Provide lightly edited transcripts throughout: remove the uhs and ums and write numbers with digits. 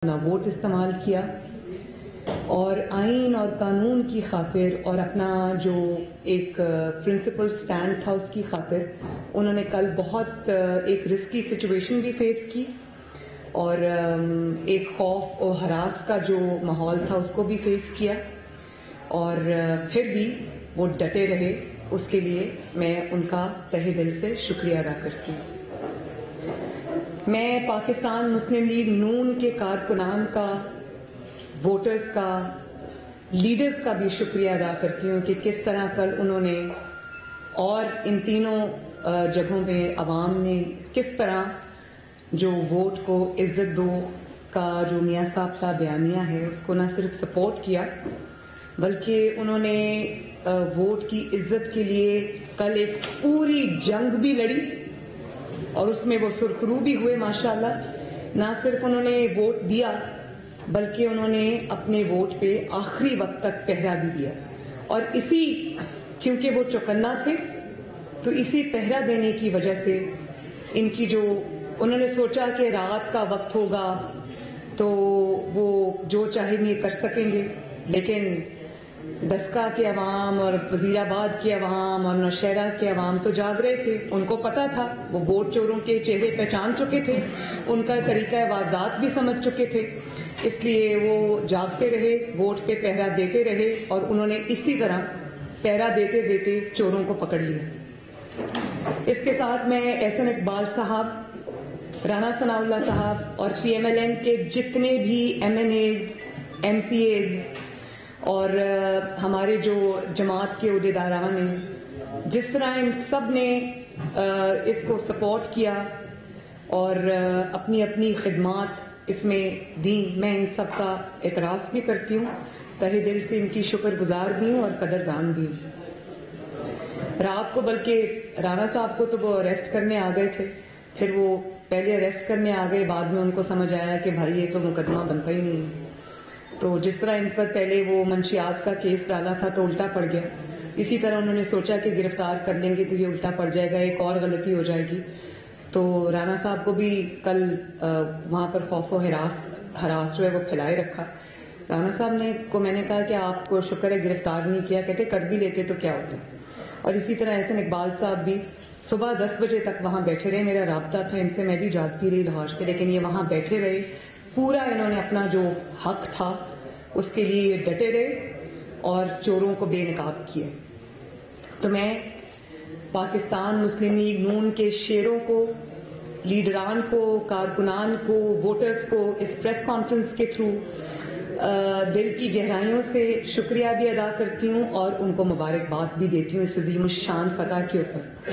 اپنا ووٹ استعمال کیا اور آئین اور قانون کی خاطر اور اپنا جو ایک پرنسپل سٹینڈ تھا اس کی خاطر انہوں نے کل بہت ایک رسکی سچویشن بھی فیس کی اور ایک خوف اور ہراس کا جو ماحول تھا اس کو بھی فیس کیا اور پھر بھی وہ ڈٹے رہے. اس کے لیے میں ان کا تہہ دل سے شکریہ ادا کرتی ہوں. میں پاکستان مسلم لیگ نون کے کارکنان کا، ووٹرز کا، لیڈرز کا بھی شکریہ ادا کرتی ہوں کہ کس طرح کل انہوں نے اور ان تینوں جگہوں پہ عوام نے کس طرح جو ووٹ کو عزت دو کا جو میاں صاحب کا بیانیہ ہے اس کو نہ صرف سپورٹ کیا بلکہ انہوں نے ووٹ کی عزت کے لیے کل ایک پوری جنگ بھی لڑی اور اس میں وہ سرخرو بھی ہوئے ماشاءاللہ. نہ صرف انہوں نے ووٹ دیا بلکہ انہوں نے اپنے ووٹ پہ آخری وقت تک پہرا بھی دیا اور اسی کیونکہ وہ چوکنا تھے تو اسی پہرا دینے کی وجہ سے ان کی جو انہوں نے سوچا کہ رات کا وقت ہوگا تو وہ جو چاہیں گے کر سکیں گے، لیکن دسکا کے عوام اور وزیر آباد کے عوام اور نوشہرہ کے عوام تو جاگ رہے تھے. ان کو پتا تھا، وہ ووٹ چوروں کے چہرے پہچان چکے تھے، ان کا طریقہ واردات بھی سمجھ چکے تھے، اس لیے وہ جاگتے رہے، ووٹ پہ پہرا دیتے رہے اور انہوں نے اسی طرح پہرا دیتے دیتے چوروں کو پکڑ لیا. اس کے ساتھ میں احسن اقبال صاحب، رانا ثناء اللہ صاحب اور پی ایم ایل این کے جتنے بھی MNAs, MPAs اور ہمارے جو جماعت کے عہدیداران ہیں، جس طرح ان سب نے اس کو سپورٹ کیا اور اپنی اپنی خدمات اس میں دی، میں ان سب کا اعتراف بھی کرتی ہوں، تہہ دل سے ان کی شکر گزار بھی ہوں اور قدردان بھی ہوں. رات کو بلکہ رانا صاحب کو تو وہ اریسٹ کرنے آ گئے تھے، پھر وہ پہلے اریسٹ کرنے آ گئے، بعد میں ان کو سمجھ آیا کہ بھائی یہ تو مقدمہ بنتا ہی نہیں ہے. تو جس طرح ان پر پہلے وہ منشیات کا کیس ڈالا تھا تو الٹا پڑ گیا، اسی طرح انہوں نے سوچا کہ گرفتار کر لیں گے تو یہ الٹا پڑ جائے گا، ایک اور غلطی ہو جائے گی. تو رانا صاحب کو بھی کل وہاں پر خوف و ہراس جو ہے وہ پھیلائے رکھا. رانا صاحب کو میں نے کہا کہ آپ کو شکر ہے گرفتار نہیں کیا، کہتے کر بھی لیتے تو کیا ہوتا. اور اسی طرح احسن اقبال صاحب بھی صبح 10 بجے تک وہاں بیٹھے رہے. میرا رابطہ تھا ان سے، میں بھی جاگتی رہی لاہور سے، لیکن یہ وہاں بیٹھے رہے، پورا انہوں نے اپنا جو حق تھا اس کے لیے ڈٹے رہے اور چوروں کو بے نقاب کیا. تو میں پاکستان مسلم لیگ نون کے شیروں کو، لیڈران کو، کارکنان کو، ووٹرز کو اس پریس کانفرنس کے تھرو دل کی گہرائیوں سے شکریہ بھی ادا کرتی ہوں اور ان کو مبارکباد بھی دیتی ہوں اس عظیم الشان فتح کے اوپر،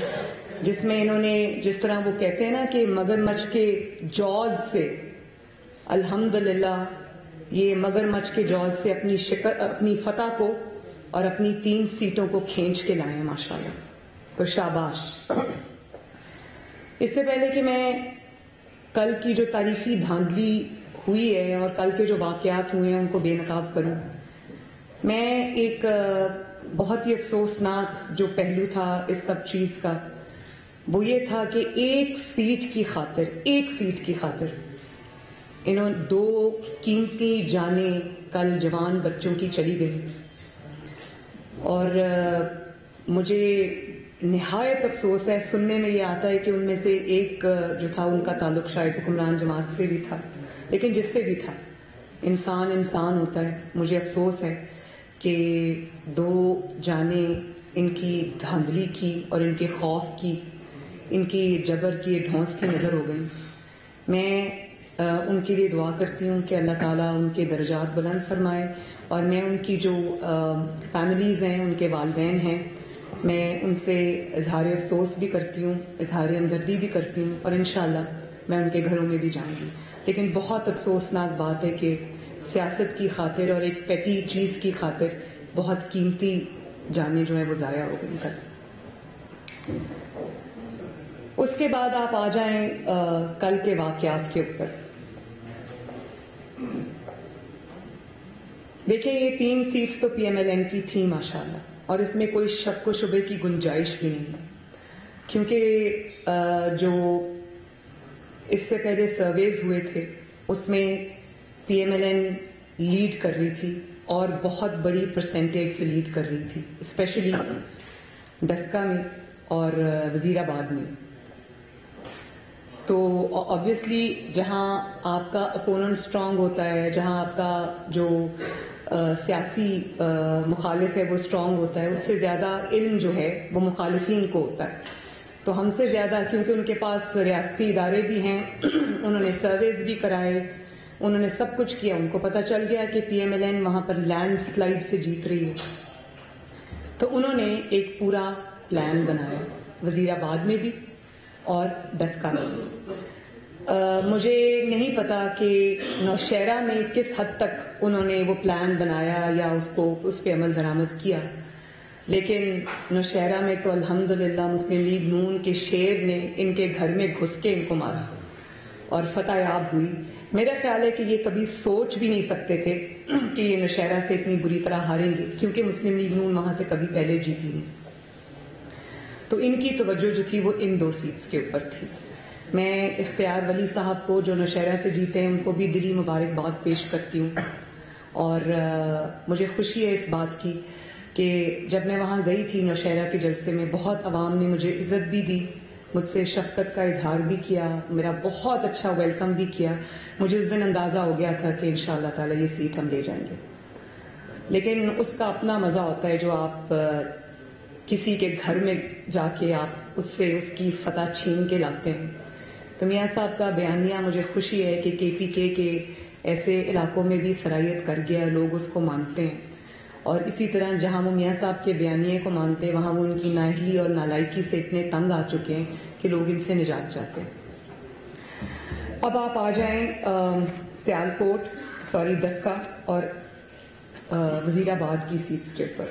جس میں انہوں نے جس طرح وہ کہتے ہیں نا کہ مگر مچھ کے جوز سے الحمدللہ، یہ مگر مچھ کے جوز سے اپنی فتح کو اور اپنی 3 سیٹوں کو کھینچ کے لائے ماشاءاللہ. تو شاباش. اس سے پہلے کہ میں کل کی جو تاریخی دھاندلی ہوئی ہے اور کل کے جو واقعات ہوئے ہیں ان کو بے نقاب کروں، میں ایک بہت ہی افسوسناک جو پہلو تھا اس سب چیز کا وہ یہ تھا کہ ایک سیٹ کی خاطر انہوں 2 قیمتی جانیں کل جوان بچوں کی چلی گئی. اور مجھے نہایت افسوس ہے، سننے میں یہ آتا ہے کہ ان میں سے ایک جو تھا ان کا تعلق شاید حکمران جماعت سے بھی تھا، لیکن جس سے بھی تھا، انسان ہوتا ہے. مجھے افسوس ہے کہ 2 جانیں ان کی دھاندلی کی اور ان کے خوف کی، ان کی جبر کی، دھونس کی نظر ہو گئی. میں ان کے لیے دعا کرتی ہوں کہ اللہ تعالیٰ ان کے درجات بلند فرمائے اور میں ان کی جو فیملیز ہیں، ان کے والدین ہیں، میں ان سے اظہار افسوس بھی کرتی ہوں، اظہار ہمدردی بھی کرتی ہوں اور انشاءاللہ میں ان کے گھروں میں بھی جاؤں گی. لیکن بہت افسوسناک بات ہے کہ سیاست کی خاطر اور ایک پیٹی چیز کی خاطر بہت قیمتی جانیں جو ہیں وہ ضائع ہو گئی کل. اس کے بعد آپ آ جائیں کل کے واقعات کے اوپر. دیکھیں یہ 3 سیٹس تو پی ایم ایل این کی تھیں ماشاءاللہ، اور اس میں کوئی شک و شبے کی گنجائش بھی نہیں ہے، کیونکہ جو اس سے پہلے سرویز ہوئے تھے اس میں PMLN لیڈ کر رہی تھی اور بہت بڑی پرسنٹیج سے لیڈ کر رہی تھی، اسپیشلی ڈسکا میں اور وزیر آباد میں. تو آبویسلی جہاں آپ کا اپوننٹ اسٹرانگ ہوتا ہے، جہاں آپ کا جو سیاسی مخالف ہے وہ اسٹرانگ ہوتا ہے، اس سے زیادہ علم جو ہے وہ مخالفین کو ہوتا ہے. تو ہم سے زیادہ، کیونکہ ان کے پاس ریاستی ادارے بھی ہیں، انہوں نے سرویز بھی کرائے، انہوں نے سب کچھ کیا، ان کو پتہ چل گیا کہ PMLN وہاں پر لینڈ سلائڈ سے جیت رہی ہے. تو انہوں نے ایک پورا پلان بنایا وزیر آباد میں بھی اور ڈسکا میں بھی. مجھے نہیں پتا کہ نوشہرہ میں کس حد تک انہوں نے وہ پلان بنایا یا اس پہ عمل درآمد کیا، لیکن نوشہرہ میں تو الحمدللہ مسلم لیگ نون کے شیر نے ان کے گھر میں گھس کے ان کو مارا اور فتح یاب ہوئی. میرا خیال ہے کہ یہ کبھی سوچ بھی نہیں سکتے تھے کہ یہ نوشہرہ سے اتنی بری طرح ہاریں گے، کیونکہ مسلم لیگ نون وہاں سے کبھی پہلے جیتی نہیں. تو ان کی توجہ جو تھی وہ ان 2 سیٹس کے اوپر تھی. میں اختیار ولی صاحب کو جو نوشہرہ سے جیتے ہیں ان کو بھی دلی مبارکباد پیش کرتی ہوں، اور مجھے خوشی ہے اس بات کی کہ جب میں وہاں گئی تھی نوشہرہ کے جلسے میں، بہت عوام نے مجھے عزت بھی دی، مجھ سے شفقت کا اظہار بھی کیا، میرا بہت اچھا ویلکم بھی کیا. مجھے اس دن اندازہ ہو گیا تھا کہ انشاءاللہ تعالی یہ سیٹ ہم لے جائیں گے. لیکن اس کا اپنا مزہ ہوتا ہے جو آپ کسی کے گھر میں جا کے آپ اس سے اس کی فتح چھین کے لاتے ہیں. تو میاں صاحب کا بیانیہ، مجھے خوشی ہے کہ KPK کے ایسے علاقوں میں بھی سرائیت کر گیا ہے، لوگ اس کو مانتے ہیں. اور اسی طرح جہاں وہ میاں صاحب کے بیانیے کو مانتے ہیں، وہاں وہ ان کی نااہلی اور نالائکی سے اتنے تنگ آ چکے ہیں کہ لوگ ان سے نجات چاہتے ہیں. اب آپ آ جائیں ڈسکا اور وزیر آباد کی سیٹس کے اوپر.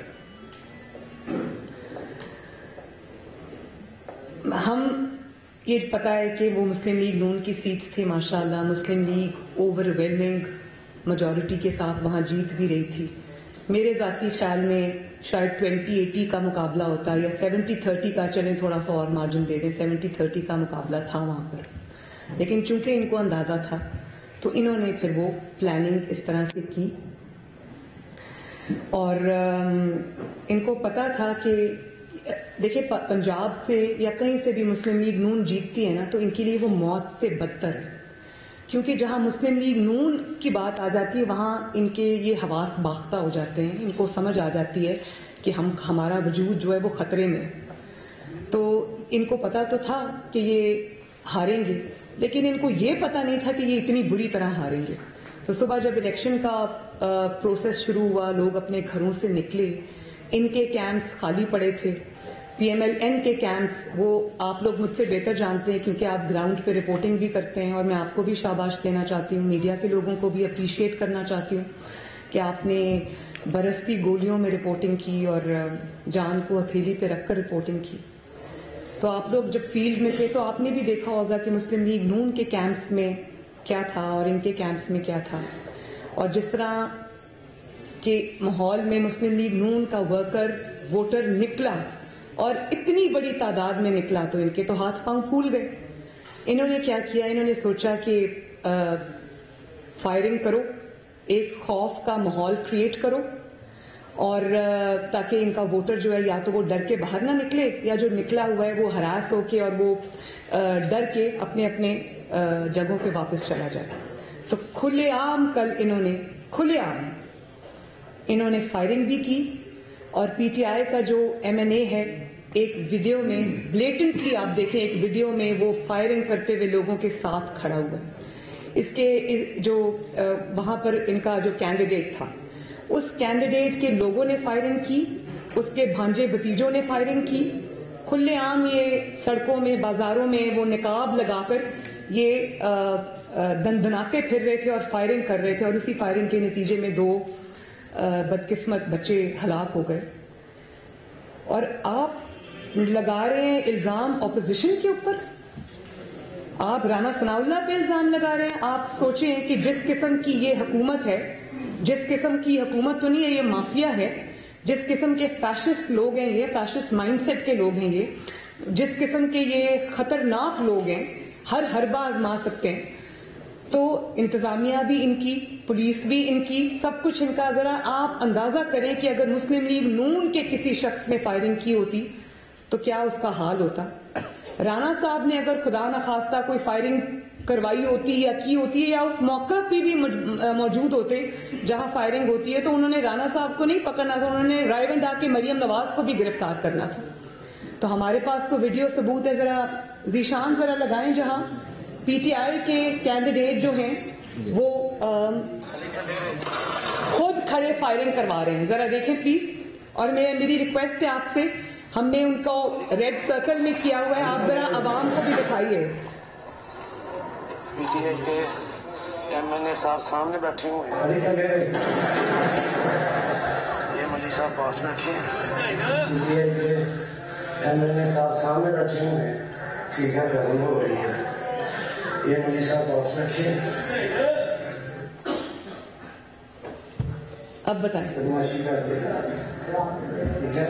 ہم یہ پتا ہے کہ وہ مسلم لیگ نون کی سیٹس تھی. ماشاءاللہ مسلم لیگ اوور ویلمنگ میجورٹی کے ساتھ وہاں جیت بھی رہی تھی. میرے ذاتی خیال میں شاید 20-80 کا مقابلہ ہوتا یا 70-30 کا، چلیں تھوڑا سا اور مارجن دے دیں، 70-30 کا مقابلہ تھا وہاں پر. لیکن چونکہ ان کو اندازہ تھا تو انہوں نے پھر وہ پلاننگ اس طرح سے کی، اور ان کو پتا تھا کہ دیکھیں پنجاب سے یا کہیں سے بھی مسلم لیگ نون جیتتی ہے نا تو ان کے لیے وہ موت سے بدتر ہے، کیونکہ جہاں مسلم لیگ نون کی بات آ جاتی ہے وہاں ان کے یہ حواس باختہ ہو جاتے ہیں، ان کو سمجھ آ جاتی ہے کہ ہمارا وجود جو ہے وہ خطرے میں ہے. تو ان کو پتا تو تھا کہ یہ ہاریں گے، لیکن ان کو یہ پتا نہیں تھا کہ یہ اتنی بری طرح ہاریں گے. تو صبح جب الیکشن کا پروسیس شروع ہوا، لوگ اپنے گھروں سے نکلے، ان کے کیمپس خالی پڑے تھے. PMLN کے کیمپس، وہ آپ لوگ مجھ سے بہتر جانتے ہیں کیونکہ آپ گراؤنڈ پہ رپورٹنگ بھی کرتے ہیں، اور میں آپ کو بھی شاباش دینا چاہتی ہوں، میڈیا کے لوگوں کو بھی اپریشیٹ کرنا چاہتی ہوں کہ آپ نے برستی گولیوں میں رپورٹنگ کی اور جان کو ہتھیلی پہ رکھ کر رپورٹنگ کی. تو آپ لوگ جب فیلڈ میں تھے تو آپ نے بھی دیکھا ہوگا کہ مسلم لیگ نون کے کیمپس میں کیا تھا اور ان کے کیمپس میں کیا تھا، اور جس طرح کے ماحول میں مسلم لیگ نون کا ورکر ووٹر نکلا اور اتنی بڑی تعداد میں نکلا تو ان کے تو ہاتھ پاؤں پھول گئے. انہوں نے کیا کیا، انہوں نے سوچا کہ فائرنگ کرو، ایک خوف کا ماحول کریٹ کرو، اور تاکہ ان کا ووٹر جو ہے یا تو وہ ڈر کے باہر نہ نکلے، یا جو نکلا ہوا ہے وہ ہراس ہو کے اور وہ ڈر کے اپنے اپنے جگہوں پہ واپس چلا جائے. تو کھلے عام کل انہوں نے فائرنگ بھی کی، اور PTI کا جو MNA ہے ایک ویڈیو میں بلیٹنٹلی آپ دیکھیں، ایک ویڈیو میں وہ فائرنگ کرتے ہوئے لوگوں کے ساتھ کھڑا ہوا ہے. اس کے جو وہاں پر ان کا جو کینڈیڈیٹ تھا، اس کینڈیڈیٹ کے لوگوں نے فائرنگ کی، اس کے بھانجے بھتیجوں نے فائرنگ کی. کھلے عام یہ سڑکوں میں بازاروں میں وہ نقاب لگا کر یہ دندناتے پھر رہے تھے اور فائرنگ کر رہے تھے، اور اسی فائرنگ کے نتیجے میں 2 بدقسمت بچے ہلاک ہو گئے. اور آپ لگا رہے ہیں الزام اپوزیشن کے اوپر، آپ رانا ثناء اللہ پہ الزام لگا رہے ہیں. آپ سوچیں کہ جس قسم کی یہ حکومت ہے، جس قسم کی حکومت تو نہیں ہے، یہ مافیا ہے، جس قسم کے فیشسٹ لوگ ہیں، یہ فیشسٹ مائنڈ سیٹ کے لوگ ہیں، یہ جس قسم کے یہ خطرناک لوگ ہیں، ہر حربہ آزما سکتے ہیں. تو انتظامیہ بھی ان کی، پولیس بھی ان کی، سب کچھ ان کا. ذرا آپ اندازہ کریں کہ اگر مسلم لیگ نون کے کسی شخص نے فائرنگ کی ہوتی تو کیا اس کا حال ہوتا. رانا صاحب نے اگر خدا نخواستہ کوئی فائرنگ کروائی ہوتی یا کی ہوتی ہے یا اس موقع پہ بھی موجود ہوتے جہاں فائرنگ ہوتی ہے، تو انہوں نے رانا صاحب کو نہیں پکڑنا تھا، انہوں نے رائے ونڈا کے مریم نواز کو بھی گرفتار کرنا تھا. تو ہمارے پاس تو ویڈیو ثبوت ہے. ذرا ذیشان ذرا لگائیں جہاں پی ٹی آئی کے کینڈیڈیٹ جو ہیں وہ خود کھڑے فائرنگ کروا رہے ہیں. ذرا دیکھیں پلیز. اور میری ریکویسٹ ہے آپ سے، ہم نے ان کو ریڈ سرکل میں کیا ہوا ہے، آپ ذرا عوام کو بھی دکھائیے. پی ٹی آئی کے ایم این اے صاحب سامنے بیٹھے ہوئے ہیں، یہ ملی صاحب پاس بیٹھے ہیں. پی ٹی آئی کے ایم این اے صاحب سامنے بیٹھے ہوئے ہیں، ٹھیک ہے ضرور ہو رہی ہے. یہ ملی صاحب پاس بیٹھے ہیں. اب بتائیں. بدماشی کرتے ہیں، ٹھیک ہے،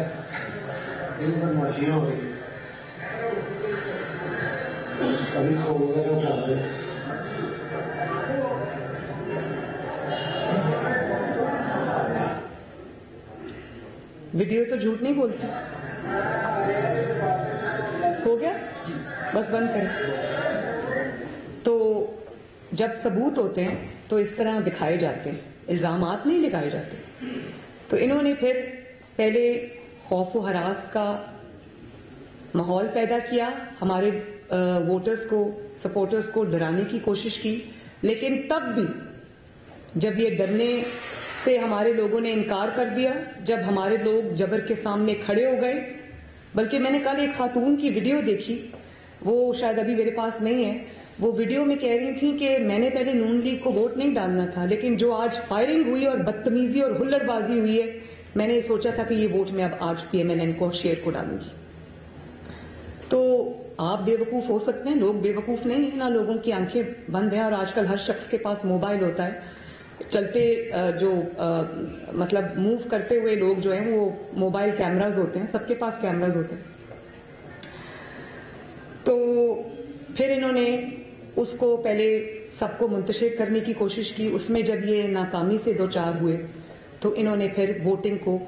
ان بدماشی ہو رہی ہے. ابھی کھول کر اٹھا دے. ویڈیو تو جھوٹ نہیں بولتی. ہو گیا، بس بند کریں. تو جب ثبوت ہوتے ہیں تو اس طرح دکھائے جاتے ہیں، الزامات نہیں لگائے جاتے. تو انہوں نے پھر پہلے خوف و ہراس کا ماحول پیدا کیا، ہمارے ووٹرز کو، سپورٹرز کو ڈرانے کی کوشش کی. لیکن تب بھی جب یہ ڈرنے سے ہمارے لوگوں نے انکار کر دیا، جب ہمارے لوگ جبر کے سامنے کھڑے ہو گئے. بلکہ میں نے کل ایک خاتون کی ویڈیو دیکھی، وہ شاید ابھی میرے پاس نہیں ہے. وہ ویڈیو میں کہہ رہی تھیں کہ میں نے پہلے نون لیگ کو ووٹ نہیں ڈالنا تھا، لیکن جو آج فائرنگ ہوئی اور بدتمیزی اور ہلڑ بازی ہوئی ہے، میں نے سوچا تھا کہ یہ ووٹ میں اب آج پی ایم ایل این کو، شیر کو ڈالوں گی. تو آپ بے وقوف ہو سکتے ہیں، لوگ بے وقوف نہیں ہیں. نا لوگوں کی آنکھیں بند ہیں، اور آج کل ہر شخص کے پاس موبائل ہوتا ہے. چلتے جو مطلب موو کرتے ہوئے لوگ جو ہیں وہ موبائل کیمراز ہوتے ہیں، سب کے پاس کیمراز ہوتے ہیں. تو پھر انہوں نے اس کو پہلے سب کو منتشر کرنے کی کوشش کی. اس میں جب یہ ناکامی سے دوچار ہوئے تو انہوں نے پھر ووٹنگ کو،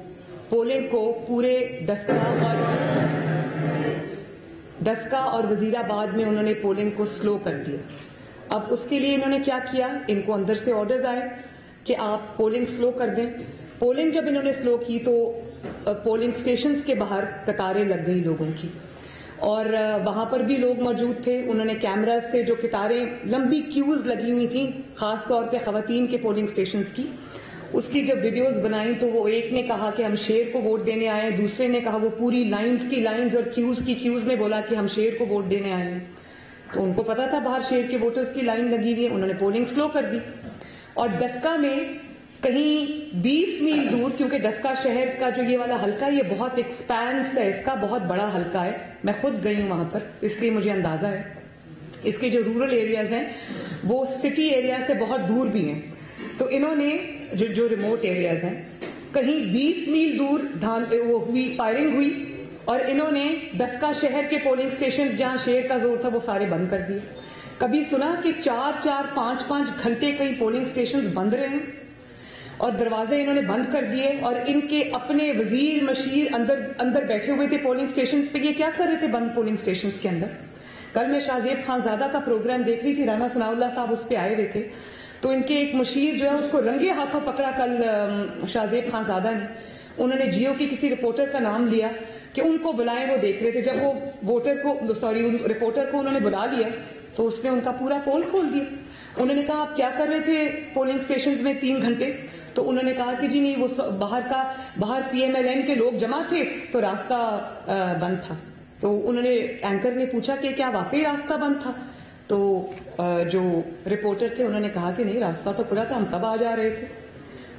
پولنگ کو پورے ڈسکا اور وزیر آباد میں انہوں نے پولنگ کو سلو کر دیا. اب اس کے لیے انہوں نے کیا کیا، ان کو اندر سے آرڈرز آئے کہ آپ پولنگ سلو کر دیں. پولنگ جب انہوں نے سلو کی تو پولنگ سٹیشنز کے باہر قطاریں لگ گئی لوگوں کی، اور وہاں پر بھی لوگ موجود تھے. انہوں نے کیمراز سے جو قطاریں، لمبی کیوز لگی ہوئی تھیں خاص طور پہ خواتین کے پولنگ سٹیشنز کی، اس کی جب ویڈیوز بنائیں تو وہ ایک نے کہا کہ ہم شیر کو ووٹ دینے آئے ہیں، دوسرے نے کہا، وہ پوری لائنز کی لائنز اور کیوز نے بولا کہ ہم شیر کو ووٹ دینے آئے ہیں. تو ان کو پتا تھا باہر شیر کے ووٹرز کی لائن لگی ہوئی ہے، انہوں نے پولنگ سلو کر دی. اور ڈسکا میں کہیں 20 میل دور، کیونکہ ڈسکا شہر کا جو یہ والا حلقہ ہے یہ بہت ایکسپینس ہے، اس کا بہت بڑا حلقہ ہے. میں خود گئی ہوں وہاں پر، اس لیے مجھے اندازہ ہے. اس کے جو رورل ایریاز ہیں وہ سٹی ایریاز سے بہت دور بھی ہیں. تو انہوں نے جو ریموٹ ایریاز ہیں، کہیں 20 میل دور فائرنگ ہوئی، اور انہوں نے ڈسکا شہر کے پولنگ سٹیشنز جہاں شیر کا زور تھا وہ سارے بند کر دیے. کبھی سنا کہ 4-5 گھنٹے کئی پولنگ سٹیشنز بند رہے ہیں، اور دروازے انہوں نے بند کر دیے. اور ان کے اپنے وزیر مشیر اندر بیٹھے ہوئے تھے پولنگ سٹیشنز پہ. یہ کیا کر رہے تھے بند پولنگ سٹیشنز کے اندر؟ کل میں شاہ زیب خانزادہ کا پروگرام دیکھ رہی تھی، رانا ثناء اللہ صاحب اس پہ آئے ہوئے تھے. تو ان کے ایک مشیر جو ہے اس کو رنگے ہاتھوں پکڑا کل شاہ زیب خانزادہ نے. انہوں نے جیو کی کسی رپورٹر کا نام لیا کہ ان کو بلائیں، وہ دیکھ رہے تھے. جب وہ رپورٹر کو انہوں نے بلا لیا تو اس نے ان کا پورا پول کھول دیا. انہوں نے کہا آپ کیا کر رہے تھے پولنگ سٹیشنز میں 3 گھنٹے؟ تو انہوں نے کہا کہ جی نہیں، وہ باہر پی ایم ایل این کے لوگ جمع تھے تو راستہ بند تھا. تو انہوں نے، اینکر نے پوچھا کہ کیا واقعی راستہ بند تھا؟ تو جو رپورٹر تھے انہوں نے کہا کہ نہیں، راستہ تو کھلا تھا، ہم سب آ جا رہے تھے.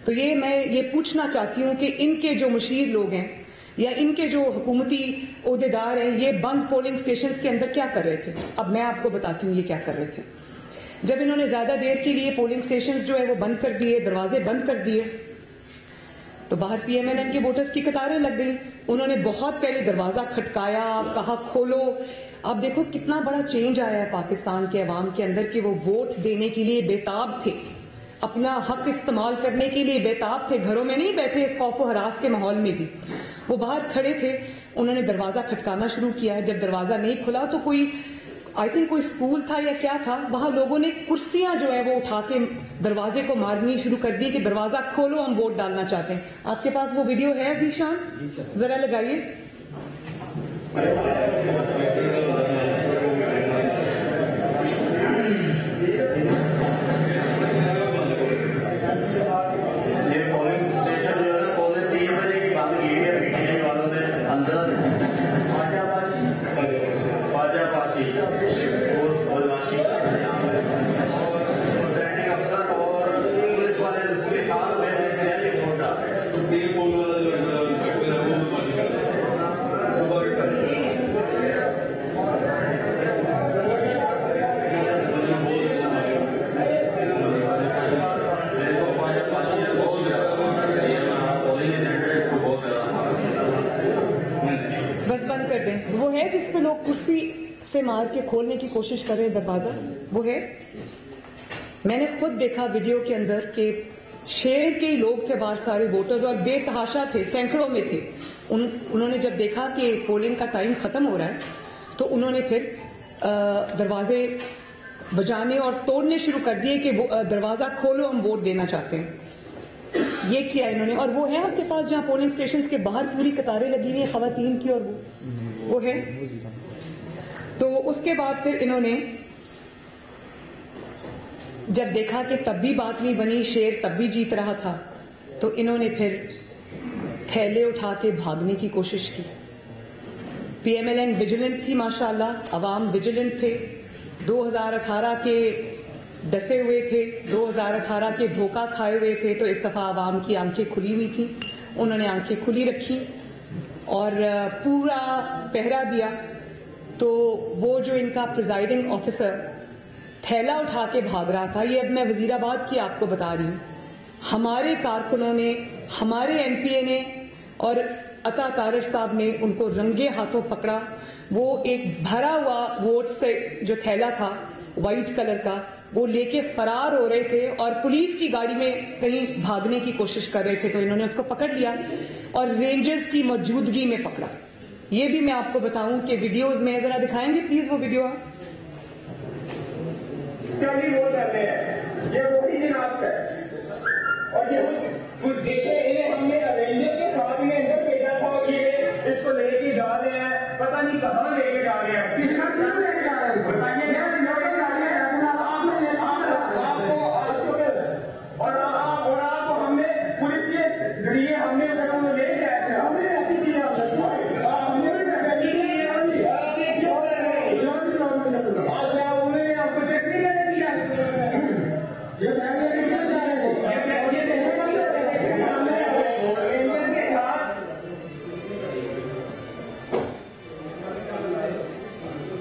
تو یہ میں یہ پوچھنا چاہتی ہوں کہ ان کے جو مشیر لوگ ہیں یا ان کے جو حکومتی عہدیدار ہیں، یہ بند پولنگ سٹیشنز کے اندر کیا کر رہے تھے؟ اب میں آپ کو بتاتی ہوں یہ کیا کر رہے تھے. جب انہوں نے زیادہ دیر کے لیے پولنگ سٹیشنز جو ہے وہ بند کر دیے، دروازے بند کر دیے، تو باہر پی ایم ایل این کے ووٹرز کی قطاریں لگ گئی. انہوں نے بہت پہلے دروازہ کھٹکایا، کہا کھولو. آپ دیکھو کتنا بڑا چینج آیا ہے پاکستان کے عوام کے اندر کہ وہ ووٹ دینے کے لیے بےتاب تھے, اپنا حق استعمال کرنے کے لیے بےتاب تھے, گھروں میں نہیں بیٹھے اس خوف و ہراس کے ماحول میں بھی, وہ باہر کھڑے تھے. انہوں نے دروازہ کھٹکانا شروع کیا ہے. جب دروازہ نہیں کھلا تو کوئی آئی تھنک کوئی اسکول تھا یا کیا تھا, وہاں لوگوں نے کرسیاں جو ہے وہ اٹھا کے دروازے کو مارنی شروع کر دی کہ دروازہ کھولو, ہم ووٹ ڈالنا چاہتے ہیں. آپ کے پاس وہ ویڈیو ہے ذیشان, ذرا لگائیے. وہ ہے جس پہ لوگ کرسی سے مار کے کھولنے کی کوشش کر رہے ہیں دروازہ, وہ ہے. میں نے خود دیکھا ویڈیو کے اندر کہ شہر کے لوگ تھے باہر, سارے ووٹرز, اور بے تحاشا تھے, سینکڑوں میں تھے. انہوں نے جب دیکھا کہ پولنگ کا ٹائم ختم ہو رہا ہے تو انہوں نے پھر دروازے بجانے اور توڑنے شروع کر دیے کہ دروازہ کھولو, ہم ووٹ دینا چاہتے ہیں. یہ کیا انہوں نے. اور وہ ہے آپ کے پاس جہاں پولنگ اسٹیشنز کے باہر پوری قطاریں لگی ہوئی ہیں خواتین کی, اور وہ ہے. تو اس کے بعد پھر انہوں نے جب دیکھا کہ تب بھی بات نہیں بنی, شیر تب بھی جیت رہا تھا, تو انہوں نے پھر تھیلے اٹھا کے بھاگنے کی کوشش کی. P M L N vigilant تھی ماشاءاللہ, عوام ویجیلنٹ تھے, 2018 کے ڈسے ہوئے تھے, 2018 کے دھوکہ کھائے ہوئے تھے. تو اس دفعہ عوام کی آنکھیں کھلی ہوئی تھیں, انہوں نے آنکھیں کھلی رکھی اور پورا پہرا دیا. تو وہ جو ان کا پریزائڈنگ آفیسر تھیلا اٹھا کے بھاگ رہا تھا, یہ اب میں وزیر آباد کی آپ کو بتا رہی ہوں, ہمارے کارکنوں نے, ہمارے ایم پی اے نے اور عطا طارق صاحب نے ان کو رنگے ہاتھوں پکڑا. وہ ایک بھرا ہوا ووٹ سے جو تھیلا تھا وائٹ کلر کا, وہ لے کے فرار ہو رہے تھے اور پولیس کی گاڑی میں کہیں بھاگنے کی کوشش کر رہے تھے. تو انہوں نے اس کو پکڑ لیا اور رینجرز کی موجودگی میں پکڑا. یہ بھی میں آپ کو بتاؤں کہ ویڈیوز میں ذرا دکھائیں گے پلیز وہ ویڈیو. ووٹ کرنے ہیں, یہ وہی دن آپ ہے, اور یہ دیکھیں ہم نے رینجر کے ساتھ انہیں اندر بھیجا تھا, اور یہ اس کو لے کے جا رہے ہیں, پتہ نہیں کہاں لے کے جا رہے ہیں, کس کا کیوں لے کے جا رہے ہیں بتائیے. اور آپ ہم نے پولیس کے ذریعے ہم نے لے کے آئے تھے, ہم نے ایسی کیا, انہوں نے آپ کو چیک نہیں کرنے دیا.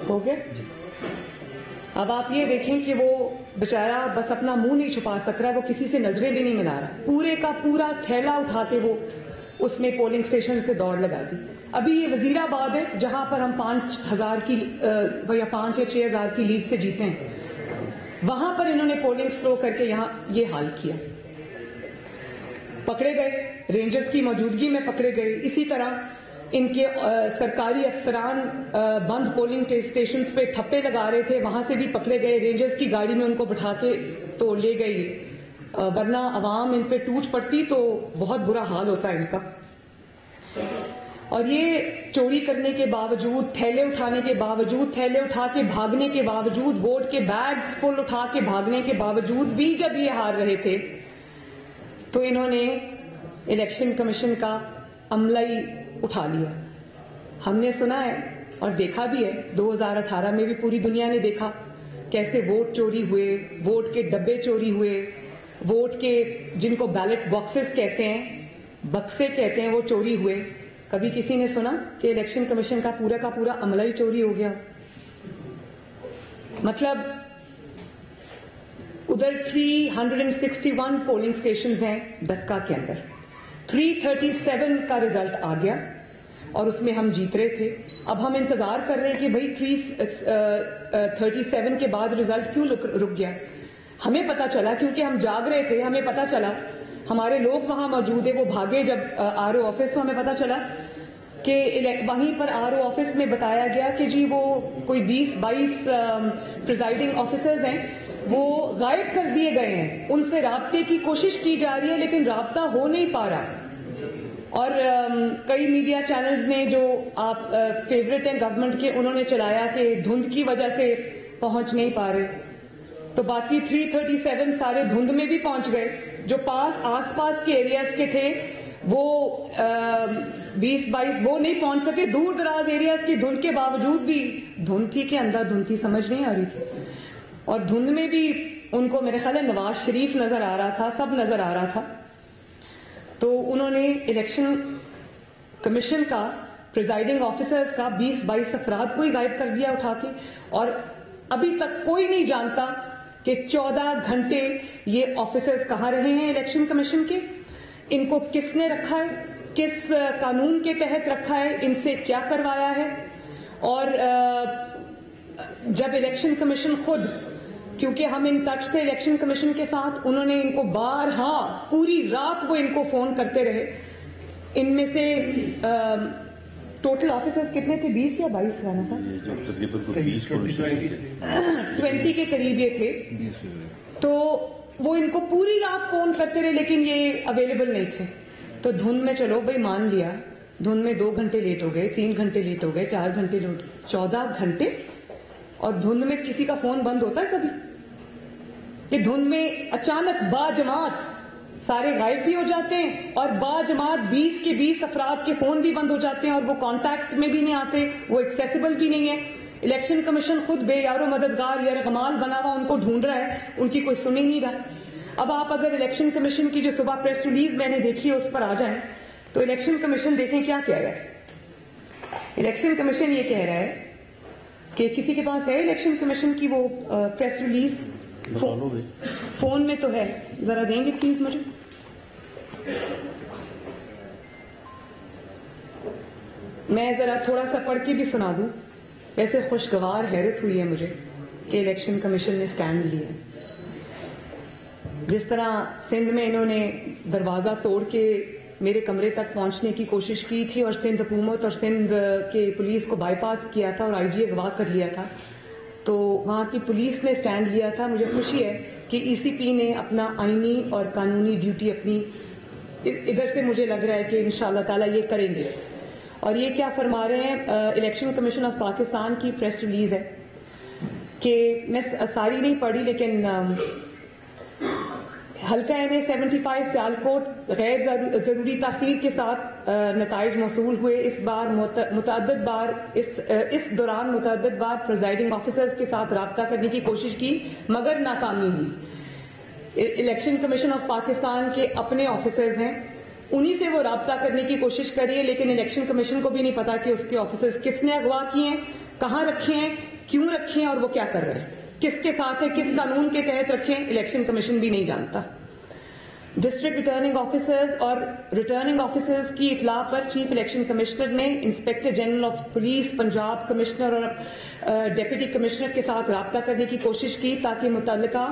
ہو گیا. اب آپ یہ دیکھیں کہ وہ بیچارہ بس اپنا منہ نہیں چھپا سک رہا, وہ کسی سے نظریں بھی نہیں ملا رہا, پورے کا پورا تھیلا اٹھا کے وہ اس میں پولنگ اسٹیشن سے دوڑ لگا دی. ابھی یہ وزیر آباد ہے جہاں پر ہم 5,000 کی یا 5 یا 6,000 کی لیڈ سے جیتے ہیں, وہاں پر انہوں نے پولنگ سلو کر کے یہاں یہ حال کیا. پکڑے گئے, رینجرز کی موجودگی میں پکڑے گئے. اسی طرح ان کے سرکاری افسران بند پولنگ اسٹیشنز پہ ٹھپے لگا رہے تھے, وہاں سے بھی پکڑے گئے. رینجرز کی گاڑی میں ان کو بٹھا کے تو لے گئی, ورنہ عوام ان پہ ٹوٹ پڑتی تو بہت برا حال ہوتا ہے ان کا. اور یہ چوری کرنے کے باوجود, تھیلے اٹھانے کے باوجود, تھیلے اٹھا کے بھاگنے کے باوجود, ووٹ کے بیگز فل اٹھا کے بھاگنے کے باوجود بھی جب یہ ہار رہے تھے تو انہوں نے الیکشن کمیشن کا عملہ ہی اٹھا لیا. ہم نے سنا ہے اور دیکھا بھی ہے, 2018 میں بھی پوری دنیا نے دیکھا کیسے ووٹ چوری ہوئے, ووٹ کے ڈبے چوری ہوئے, ووٹ کے جن کو بیلٹ باکسز کہتے ہیں, بکسے کہتے ہیں, وہ چوری ہوئے. کبھی کسی نے سنا کہ الیکشن کمیشن کا پورا عملہ ہی چوری ہو گیا؟ مطلب ادھر 361 پولنگ سٹیشنز ہیں ڈسکا کے اندر, 337 کا رزلٹ آ گیا. اور اس میں ہم جیت رہے تھے. اب ہم انتظار کر رہے ہیں کہ بھائی 337 کے بعد رزلٹ کیوں رک گیا. ہمیں پتا چلا کیونکہ ہم جاگ رہے تھے, ہمیں پتا چلا, ہمارے لوگ وہاں موجود ہیں, وہ بھاگے جب RO آفس, تو ہمیں پتا چلا کہ وہیں پر RO آفس میں بتایا گیا کہ جی وہ کوئی 20-22 پریزائڈنگ آفیسرز ہیں, وہ غائب کر دیے گئے ہیں. ان سے رابطے کی کوشش کی جا رہی ہے لیکن رابطہ ہو نہیں پا رہا. اور کئی میڈیا چینلز نے جو آپ فیوریٹ ہیں گورنمنٹ کے, انہوں نے چلایا کہ دھند کی وجہ سے پہنچ نہیں پا رہے. تو باقی 337 سارے دھند میں بھی پہنچ گئے. جو آس پاس کے ایریاز کے تھے وہ 20-22 وہ نہیں پہنچ سکے. دور دراز ایریاز کی دھند کے باوجود بھی, دھند تھی کہ اندر دھند تھی سمجھ نہیں آ رہی تھی. اور دھند میں بھی ان کو میرے خیال ہے نواز شریف نظر آ رہا تھا, سب نظر آ رہا تھا. تو انہوں نے الیکشن کمیشن کا, پریزائڈنگ آفیسرز کا 20-22 افراد کو ہی غائب کر دیا اٹھا کے. اور ابھی تک کوئی نہیں جانتا کہ 14 گھنٹے یہ آفیسرز کہاں رہے ہیں الیکشن کمیشن کے, ان کو کس نے رکھا ہے, کس قانون کے تحت رکھا ہے, ان سے کیا کروایا ہے. اور جب الیکشن کمیشن خود, کیونکہ ہم ان ٹچ تھے الیکشن کمیشن کے ساتھ, انہوں نے ان کو بارہا پوری رات وہ ان کو فون کرتے رہے. ان میں سے ٹوٹل آفیسرز کتنے تھے, 20 یا 22 رانا صاحب؟ 20 کے قریب یہ تھے. تو وہ ان کو پوری رات فون کرتے رہے لیکن یہ اویلیبل نہیں تھے. تو دھند میں چلو بھائی مان لیا, دھند میں 2 گھنٹے لیٹ ہو گئے, 3 گھنٹے لیٹ ہو گئے, 4 گھنٹے لیٹ, 14 گھنٹے. اور دھند میں کسی کا فون بند ہوتا ہے کبھی؟ کہ دھند میں اچانک باجماعت سارے غائب بھی ہو جاتے ہیں اور باجماعت 20 کے 20 افراد کے فون بھی بند ہو جاتے ہیں اور وہ کانٹیکٹ میں بھی نہیں آتے, وہ ایکسیسیبل بھی نہیں ہے. الیکشن کمیشن خود بے یار و مددگار یرغمال بنا ہوا ان کو ڈھونڈ رہا ہے, ان کی کوئی سن ہی نہیں رہا. اب آپ اگر الیکشن کمیشن کی جو صبح پریس ریلیز میں نے دیکھی ہے اس پر آ جائیں تو الیکشن کمیشن دیکھیں کیا کہہ رہا ہے. الیکشن کمیشن یہ کہہ رہا ہے کہ کسی کے پاس ہے الیکشن کمیشن کی وہ پریس ریلیز؟ فون میں تو ہے, ذرا دیں گے پلیز مجھے. میں ذرا تھوڑا سا پڑھ کے بھی سنا دوں. ویسے خوشگوار حیرت ہوئی ہے مجھے کہ الیکشن کمیشن نے سٹینڈ لیا. جس طرح سندھ میں انہوں نے دروازہ توڑ کے میرے کمرے تک پہنچنے کی کوشش کی تھی اور سندھ حکومت اور سندھ کے پولیس کو بائی پاس کیا تھا اور IG اغوا کر لیا تھا, تو وہاں کی پولیس نے سٹینڈ لیا تھا. مجھے خوشی ہے کہ ECP نے اپنا آئینی اور قانونی ڈیوٹی اپنی ادھر سے مجھے لگ رہا ہے کہ انشاءاللہ تعالیٰ یہ کریں گے. اور یہ کیا فرما رہے ہیں, الیکشن کمیشن آف پاکستان کی پریس ریلیز ہے کہ میں ساری نہیں پڑھی لیکن حلقہ NA-75 سیالکوٹ غیر ضروری تاخیر کے ساتھ نتائج موصول ہوئے. اس دوران متعدد بار پریزائڈنگ آفیسرز کے ساتھ رابطہ کرنے کی کوشش کی مگر ناکامی ہوئی. الیکشن کمیشن آف پاکستان کے اپنے آفیسرز ہیں, انہی سے وہ رابطہ کرنے کی کوشش کری ہے لیکن الیکشن کمیشن کو بھی نہیں پتا کہ اس کے آفیسرز کس نے اغوا کیے ہیں, کہاں رکھے ہیں, کیوں رکھے ہیں اور وہ کیا کر رہے ہیں, کس کے ساتھ ہے, کس قانون کے تحت رکھے ہیں, الیکشن کمیشن بھی نہیں جانتا. ڈسٹرکٹ ریٹرننگ آفیسرز اور ریٹرننگ آفیسرز کی اطلاع پر چیف الیکشن کمشنر نے inspector general of police Punjab, commissioner اور ڈپٹی کمشنر کے ساتھ رابطہ کرنے کی کوشش کی تاکہ متعلقہ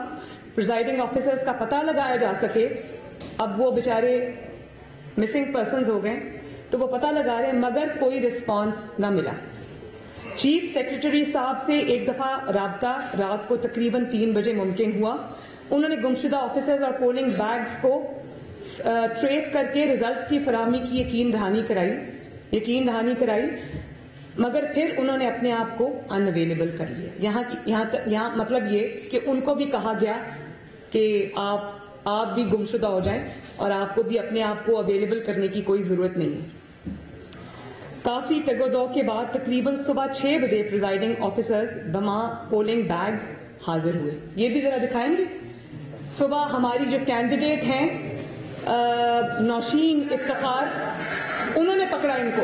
پریزائڈنگ آفیسرز کا پتہ لگایا جا سکے. اب وہ بیچارے مسنگ پرسنز ہو گئے تو وہ پتہ لگا رہے ہیں مگر کوئی رسپانس نہ ملا. چیف سیکرٹری صاحب سے ایک دفعہ رابطہ رات کو تقریباً 3 بجے ممکن ہوا. انہوں نے گمشدہ آفیسرز اور پولنگ بیگز کو ٹریس کر کے ریزلٹس کی فراہمی کی یقین دہانی کرائی مگر پھر انہوں نے اپنے آپ کو ان اویلیبل کر لیا. یہاں مطلب یہ کہ ان کو بھی کہا گیا کہ آپ بھی گمشدہ ہو جائیں اور آپ کو بھی اپنے آپ کو اویلیبل کرنے کی کوئی ضرورت نہیں ہے. کافی تگ و دو کے بعد تقریباً صبح 6 بجے پریزائڈنگ آفیسرز بما پولنگ بیگز حاضر ہوئے. یہ بھی ذرا دکھائیں گے. صبح ہماری جو کینڈیڈیٹ ہیں نوشین افتخار, انہوں نے پکڑا ان کو.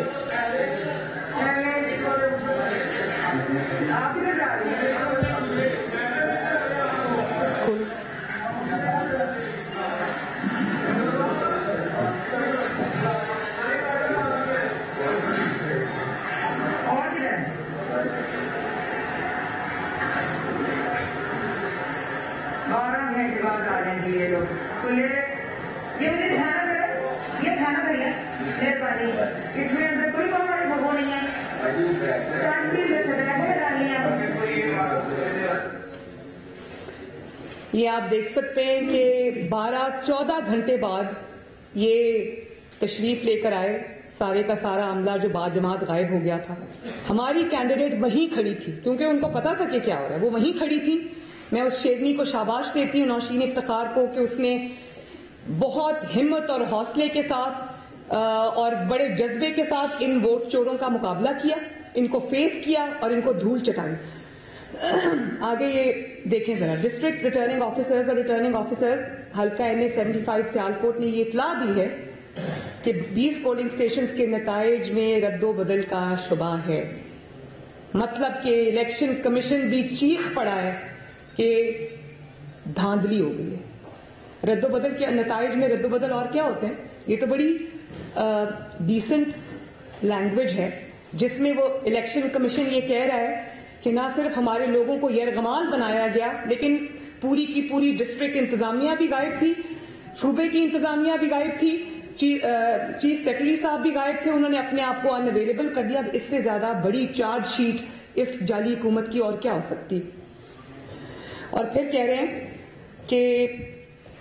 اس میں اندر کوئی وہ نہیں ہے. یہ آپ دیکھ سکتے ہیں کہ 12-14 گھنٹے بعد یہ تشریف لے کر آئے سارے کا سارا عملہ جو بعد جماعت غائب ہو گیا تھا. ہماری کینڈیڈیٹ وہیں کھڑی تھی کیونکہ ان کو پتا تھا کہ کیا ہو رہا ہے, وہ وہیں کھڑی تھی. میں اس شیرنی کو شاباش دیتی ہوں, نوشین افتخار کو, کہ اس نے بہت ہمت اور حوصلے کے ساتھ اور بڑے جذبے کے ساتھ ان ووٹ چوروں کا مقابلہ کیا, ان کو فیس کیا اور ان کو دھول چٹائی. آگے یہ دیکھیں ذرا, ڈسٹرکٹ ریٹرننگ آفیسرز اور ریٹرننگ آفیسرز حلقہ NA75 سیالکوٹ نے یہ اطلاع دی ہے کہ 20 پولنگ سٹیشنز کے نتائج میں رد و بدل کا شبہ ہے. مطلب کہ الیکشن کمیشن بھی چیخ پڑا ہے کہ دھاندلی ہو گئی ہے. رد و بدل کے نتائج میں رد و بدل اور کیا ہوتے ہیں, یہ تو بڑی ڈیسنٹ لینگویج ہے جس میں وہ الیکشن کمیشن یہ کہہ رہا ہے کہ نہ صرف ہمارے لوگوں کو یرغمال بنایا گیا لیکن پوری کی پوری ڈسٹرکٹ انتظامیہ بھی غائب تھی, صوبے کی انتظامیہ بھی غائب تھی, چیف سیکرٹری صاحب بھی غائب تھے, انہوں نے اپنے آپ کو ان اویلیبل کر دیا. اس سے زیادہ بڑی چارج شیٹ اس جعلی حکومت کی اور کیا ہو سکتی. اور پھر کہہ رہے ہیں کہ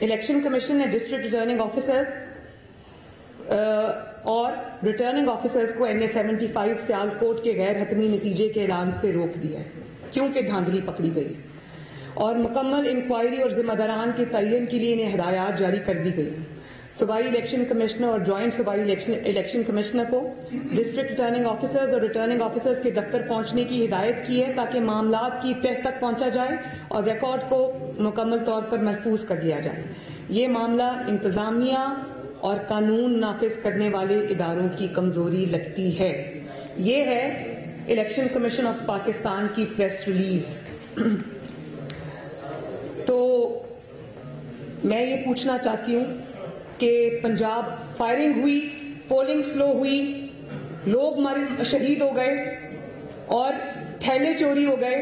الیکشن کمیشن نے ڈسٹرکٹ ریٹرننگ آفیسرز اور ریٹرننگ آفیسرز کو NA75 سیالکوٹ کے غیر حتمی نتیجے کے اعلان سے روک دیا ہے کیونکہ دھاندلی پکڑی گئی اور مکمل انکوائری اور ذمہ داران کے تعین کے لیے انہیں ہدایات جاری کر دی گئی. صوبائی الیکشن کمشنر اور جوائنٹ صوبائی الیکشن کمشنر کو ڈسٹرکٹ ریٹرننگ آفیسرز اور ریٹرننگ آفیسرز کے دفتر پہنچنے کی ہدایت کی ہے تاکہ معاملات کی تہ تک پہنچا جائے اور ریکارڈ کو مکمل طور پر محفوظ کر لیا جائے. یہ معاملہ انتظامیہ اور قانون نافذ کرنے والے اداروں کی کمزوری لگتی ہے. یہ ہے الیکشن کمیشن آف پاکستان کی پریس ریلیز. تو میں یہ پوچھنا چاہتی ہوں کہ پنجاب فائرنگ ہوئی, پولنگ سلو ہوئی, لوگ شہید ہو گئے اور تھیلے چوری ہو گئے.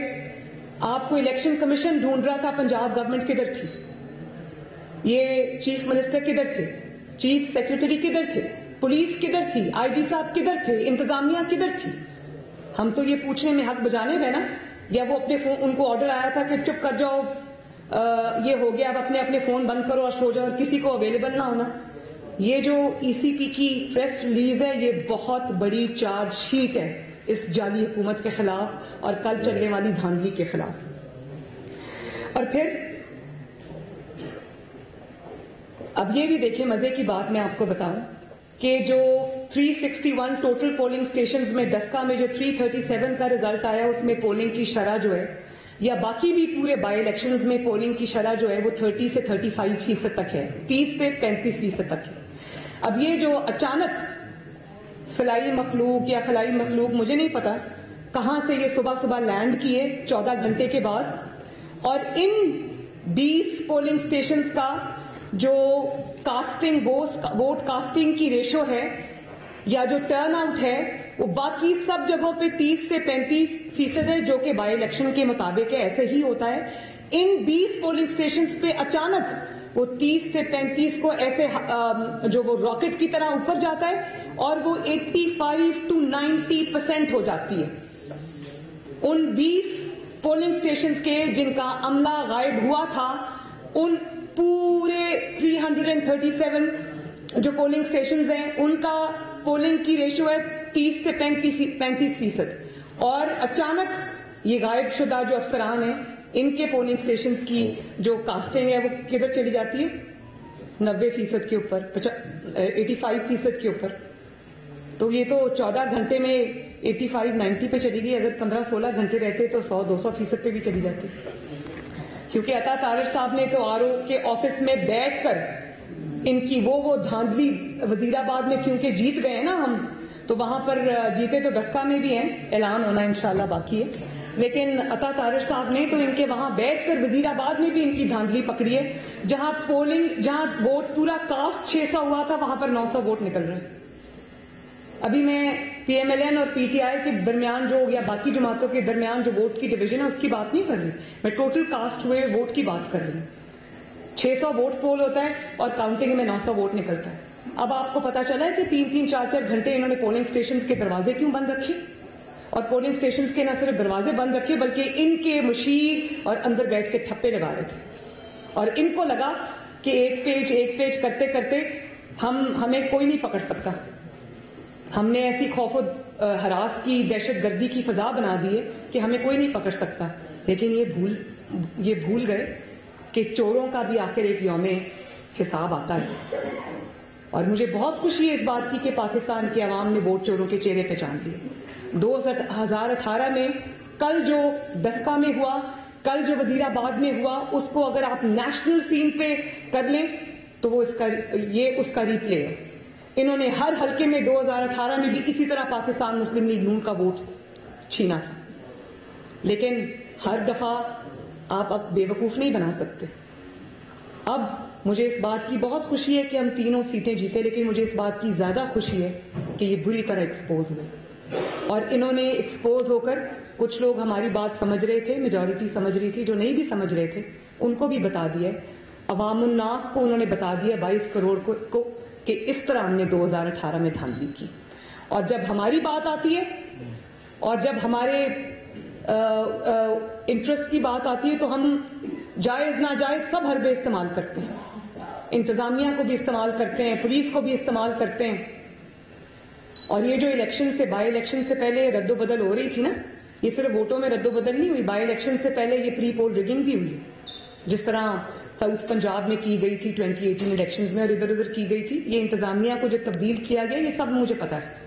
آپ کو الیکشن کمیشن ڈھونڈ رہا تھا پنجاب گورنمنٹ کدھر تھی, یہ چیف منسٹر کدھر تھے, چیف سیکرٹری کدھر تھے, پولیس کدھر تھی, IG صاحب کدھر تھے, انتظامیہ کدھر تھی. ہم تو یہ پوچھنے میں حق بجانے میں نا, یا وہ اپنے فون, ان کو آرڈر آیا تھا کہ چپ کر جاؤ, یہ ہو گیا, اب اپنے فون بند کرو اور سو جاؤ اور کسی کو اویلیبل نہ ہونا. یہ جو ECP کی پریس ریلیز ہے یہ بہت بڑی چارج شیٹ ہے اس جعلی حکومت کے خلاف اور کل چلنے والی دھاندلی کے خلاف. اور پھر اب یہ بھی دیکھیں, مزے کی بات میں آپ کو بتاؤں کہ جو 361 ٹوٹل پولنگ سٹیشنز میں ڈسکا میں جو 337 کا رزلٹ آیا اس میں پولنگ کی شرح جو ہے, یا باقی بھی پورے بائی الیکشنز میں پولنگ کی شرح جو ہے وہ 30 سے 35% تک ہے, 30 سے 35% تک ہے. اب یہ جو اچانک فلائی مخلوق یا خلائی مخلوق, مجھے نہیں پتا کہاں سے یہ صبح صبح لینڈ کیے 14 گھنٹے کے بعد, اور ان 20 پولنگ سٹیشنز کا جو کاسٹنگ ووٹ کاسٹنگ کی ریشو ہے یا جو ٹرن آؤٹ ہے وہ باقی سب جگہوں پہ 30 سے 35% ہے, جو کہ بائی الیکشن کے مطابق ہے, ایسے ہی ہوتا ہے. ان 20 پولنگ سٹیشنز پہ اچانک وہ 30 سے 35 کو ایسے جو وہ راکٹ کی طرح اوپر جاتا ہے اور وہ 85 to 90% ہو جاتی ہے. ان 20 پولنگ سٹیشنز کے جن کا عملہ غائب ہوا تھا, ان پورے 337 جو پولنگ سٹیشنز ہیں ان کا پولنگ کی ریشو ہے 30 سے 35%, اور اچانک یہ غائب شدہ جو افسران ہیں ان کے پولنگ سٹیشنز کی جو کاسٹنگ ہے وہ کدھر چلی جاتی ہے 90% کے اوپر, 85% کے اوپر. تو یہ تو 14 گھنٹے میں 85-90 پہ چلی گئی. اگر 15-16 گھنٹے رہتے تو 100-200% پہ بھی چلی جاتی, کیونکہ عطا طاہر صاحب نے تو RO کے آفس میں بیٹھ کر ان کی وہ دھاندلی, وزیر آباد میں کیونکہ جیت گئے ہیں نا ہم, تو وہاں پر جیتے تو ڈسکا میں بھی ہیں, اعلان ہونا انشاءاللہ باقی ہے, لیکن عطا طاہر صاحب نے تو ان کے وہاں بیٹھ کر وزیر آباد میں بھی ان کی دھاندلی پکڑی ہے. جہاں ووٹ پورا کاسٹ 600 ہوا تھا وہاں پر 900 ووٹ نکل رہے ہیں. ابھی میں PMLN اور PTI کے درمیان جو یا باقی جماعتوں کے درمیان جو ووٹ کی ڈویژن ہے اس کی بات نہیں کر رہی, میں ٹوٹل کاسٹ ہوئے ووٹ کی بات کر رہی ہوں. 600 ووٹ پول ہوتا ہے اور کاؤنٹنگ میں 900 ووٹ نکلتا ہے. اب آپ کو پتا چلا ہے کہ 3-3, 4-4 گھنٹے انہوں نے پولنگ اسٹیشنز کے دروازے کیوں بند رکھے, اور پولنگ اسٹیشنز کے نہ صرف دروازے بند رکھے بلکہ ان کے مشیر اور اندر بیٹھ کے تھپے لگا رہے تھے, اور ان کو لگا کہ ایک پیج کرتے کرتے ہمیں کوئی نہیں پکڑ سکتا. ہم نے ایسی خوف و ہراس کی, دہشت گردی کی فضا بنا دی ہے کہ ہمیں کوئی نہیں پکڑ سکتا. لیکن یہ بھول گئے کہ چوروں کا بھی آخر ایک یوم حساب آتا ہے. اور مجھے بہت خوشی ہے اس بات کی کہ پاکستان کی عوام نے ووٹ چوروں کے چہرے پہچان لیے. 2018 میں کل جو دسکا میں ہوا, کل جو وزیر آباد میں ہوا, اس کو اگر آپ نیشنل سین پہ کر لیں تو وہ اس کا ریپلے ہے. انہوں نے ہر حلقے میں 2018 میں بھی اسی طرح پاکستان مسلم لیگ نون کا ووٹ چھینا تھا. لیکن ہر دفعہ آپ اب بے وقوف نہیں بنا سکتے. اب مجھے اس بات کی بہت خوشی ہے کہ ہم 3 سیٹیں جیتے, لیکن مجھے اس بات کی زیادہ خوشی ہے کہ یہ بری طرح ایکسپوز ہوئے, اور انہوں نے ایکسپوز ہو کر کچھ لوگ ہماری بات سمجھ رہے تھے, میجورٹی سمجھ رہی تھی, جو نہیں بھی سمجھ رہے تھے ان کو بھی بتا دیا, عوام الناس کو انہوں نے بتا دیا 22 کروڑ کو کہ اس طرح ہم نے 2018 میں دھاندلی کی. اور جب ہماری بات آتی ہے اور جب ہمارے انٹرسٹ کی بات آتی ہے تو ہم جائز ناجائز سب حربے استعمال کرتے ہیں. انتظامیہ کو بھی استعمال کرتے ہیں, پولیس کو بھی استعمال کرتے ہیں. اور یہ جو الیکشن سے, بائی الیکشن سے پہلے رد و بدل ہو رہی تھی نا, یہ صرف ووٹوں میں رد و بدل نہیں ہوئی, بائی الیکشن سے پہلے یہ پری پول ریگنگ بھی ہوئی, جس طرح ساؤتھ پنجاب میں کی گئی تھی 2018 الیکشنز میں اور ادھر ادھر کی گئی تھی. یہ انتظامیہ کو جو تبدیل کیا گیا یہ سب مجھے پتا ہے.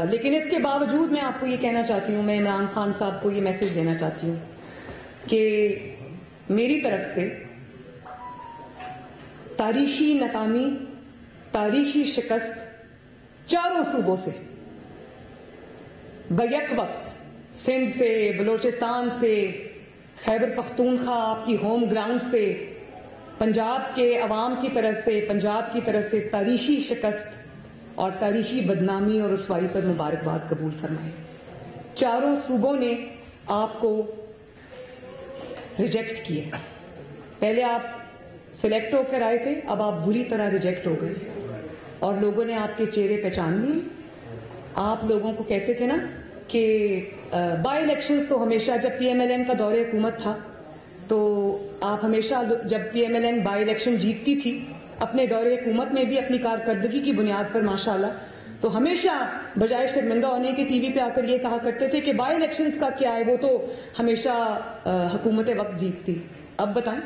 لیکن اس کے باوجود میں آپ کو یہ کہنا چاہتی ہوں, میں عمران خان صاحب کو یہ میسج دینا چاہتی ہوں کہ میری طرف سے تاریخی ناکامی, تاریخی شکست چاروں صوبوں سے بیک وقت, سندھ سے, بلوچستان سے, خیبر پختونخوا آپ کی ہوم گراؤنڈ سے, پنجاب کے عوام کی طرف سے, پنجاب کی طرف سے تاریخی شکست اور تاریخی بدنامی اور رسوائی پر مبارکباد قبول فرمائے. چاروں صوبوں نے آپ کو ریجیکٹ کیے. پہلے آپ سلیکٹ ہو کر آئے تھے, اب آپ بری طرح ریجیکٹ ہو گئے اور لوگوں نے آپ کے چہرے پہچان لیے. آپ لوگوں کو کہتے تھے نا کہ بائی الیکشنز تو ہمیشہ, جب پی ایم ایل این کا دور حکومت تھا تو آپ ہمیشہ, جب P M L N by election جیتتی تھی اپنے دور حکومت میں بھی اپنی کارکردگی کی بنیاد پر ماشاءاللہ, تو ہمیشہ بجائے شرمندہ ہونے کے ٹی وی پہ آ کر یہ کہا کرتے تھے کہ بائی الیکشنز کا کیا ہے, وہ تو ہمیشہ حکومت وقت جیتتی. اب بتائیں,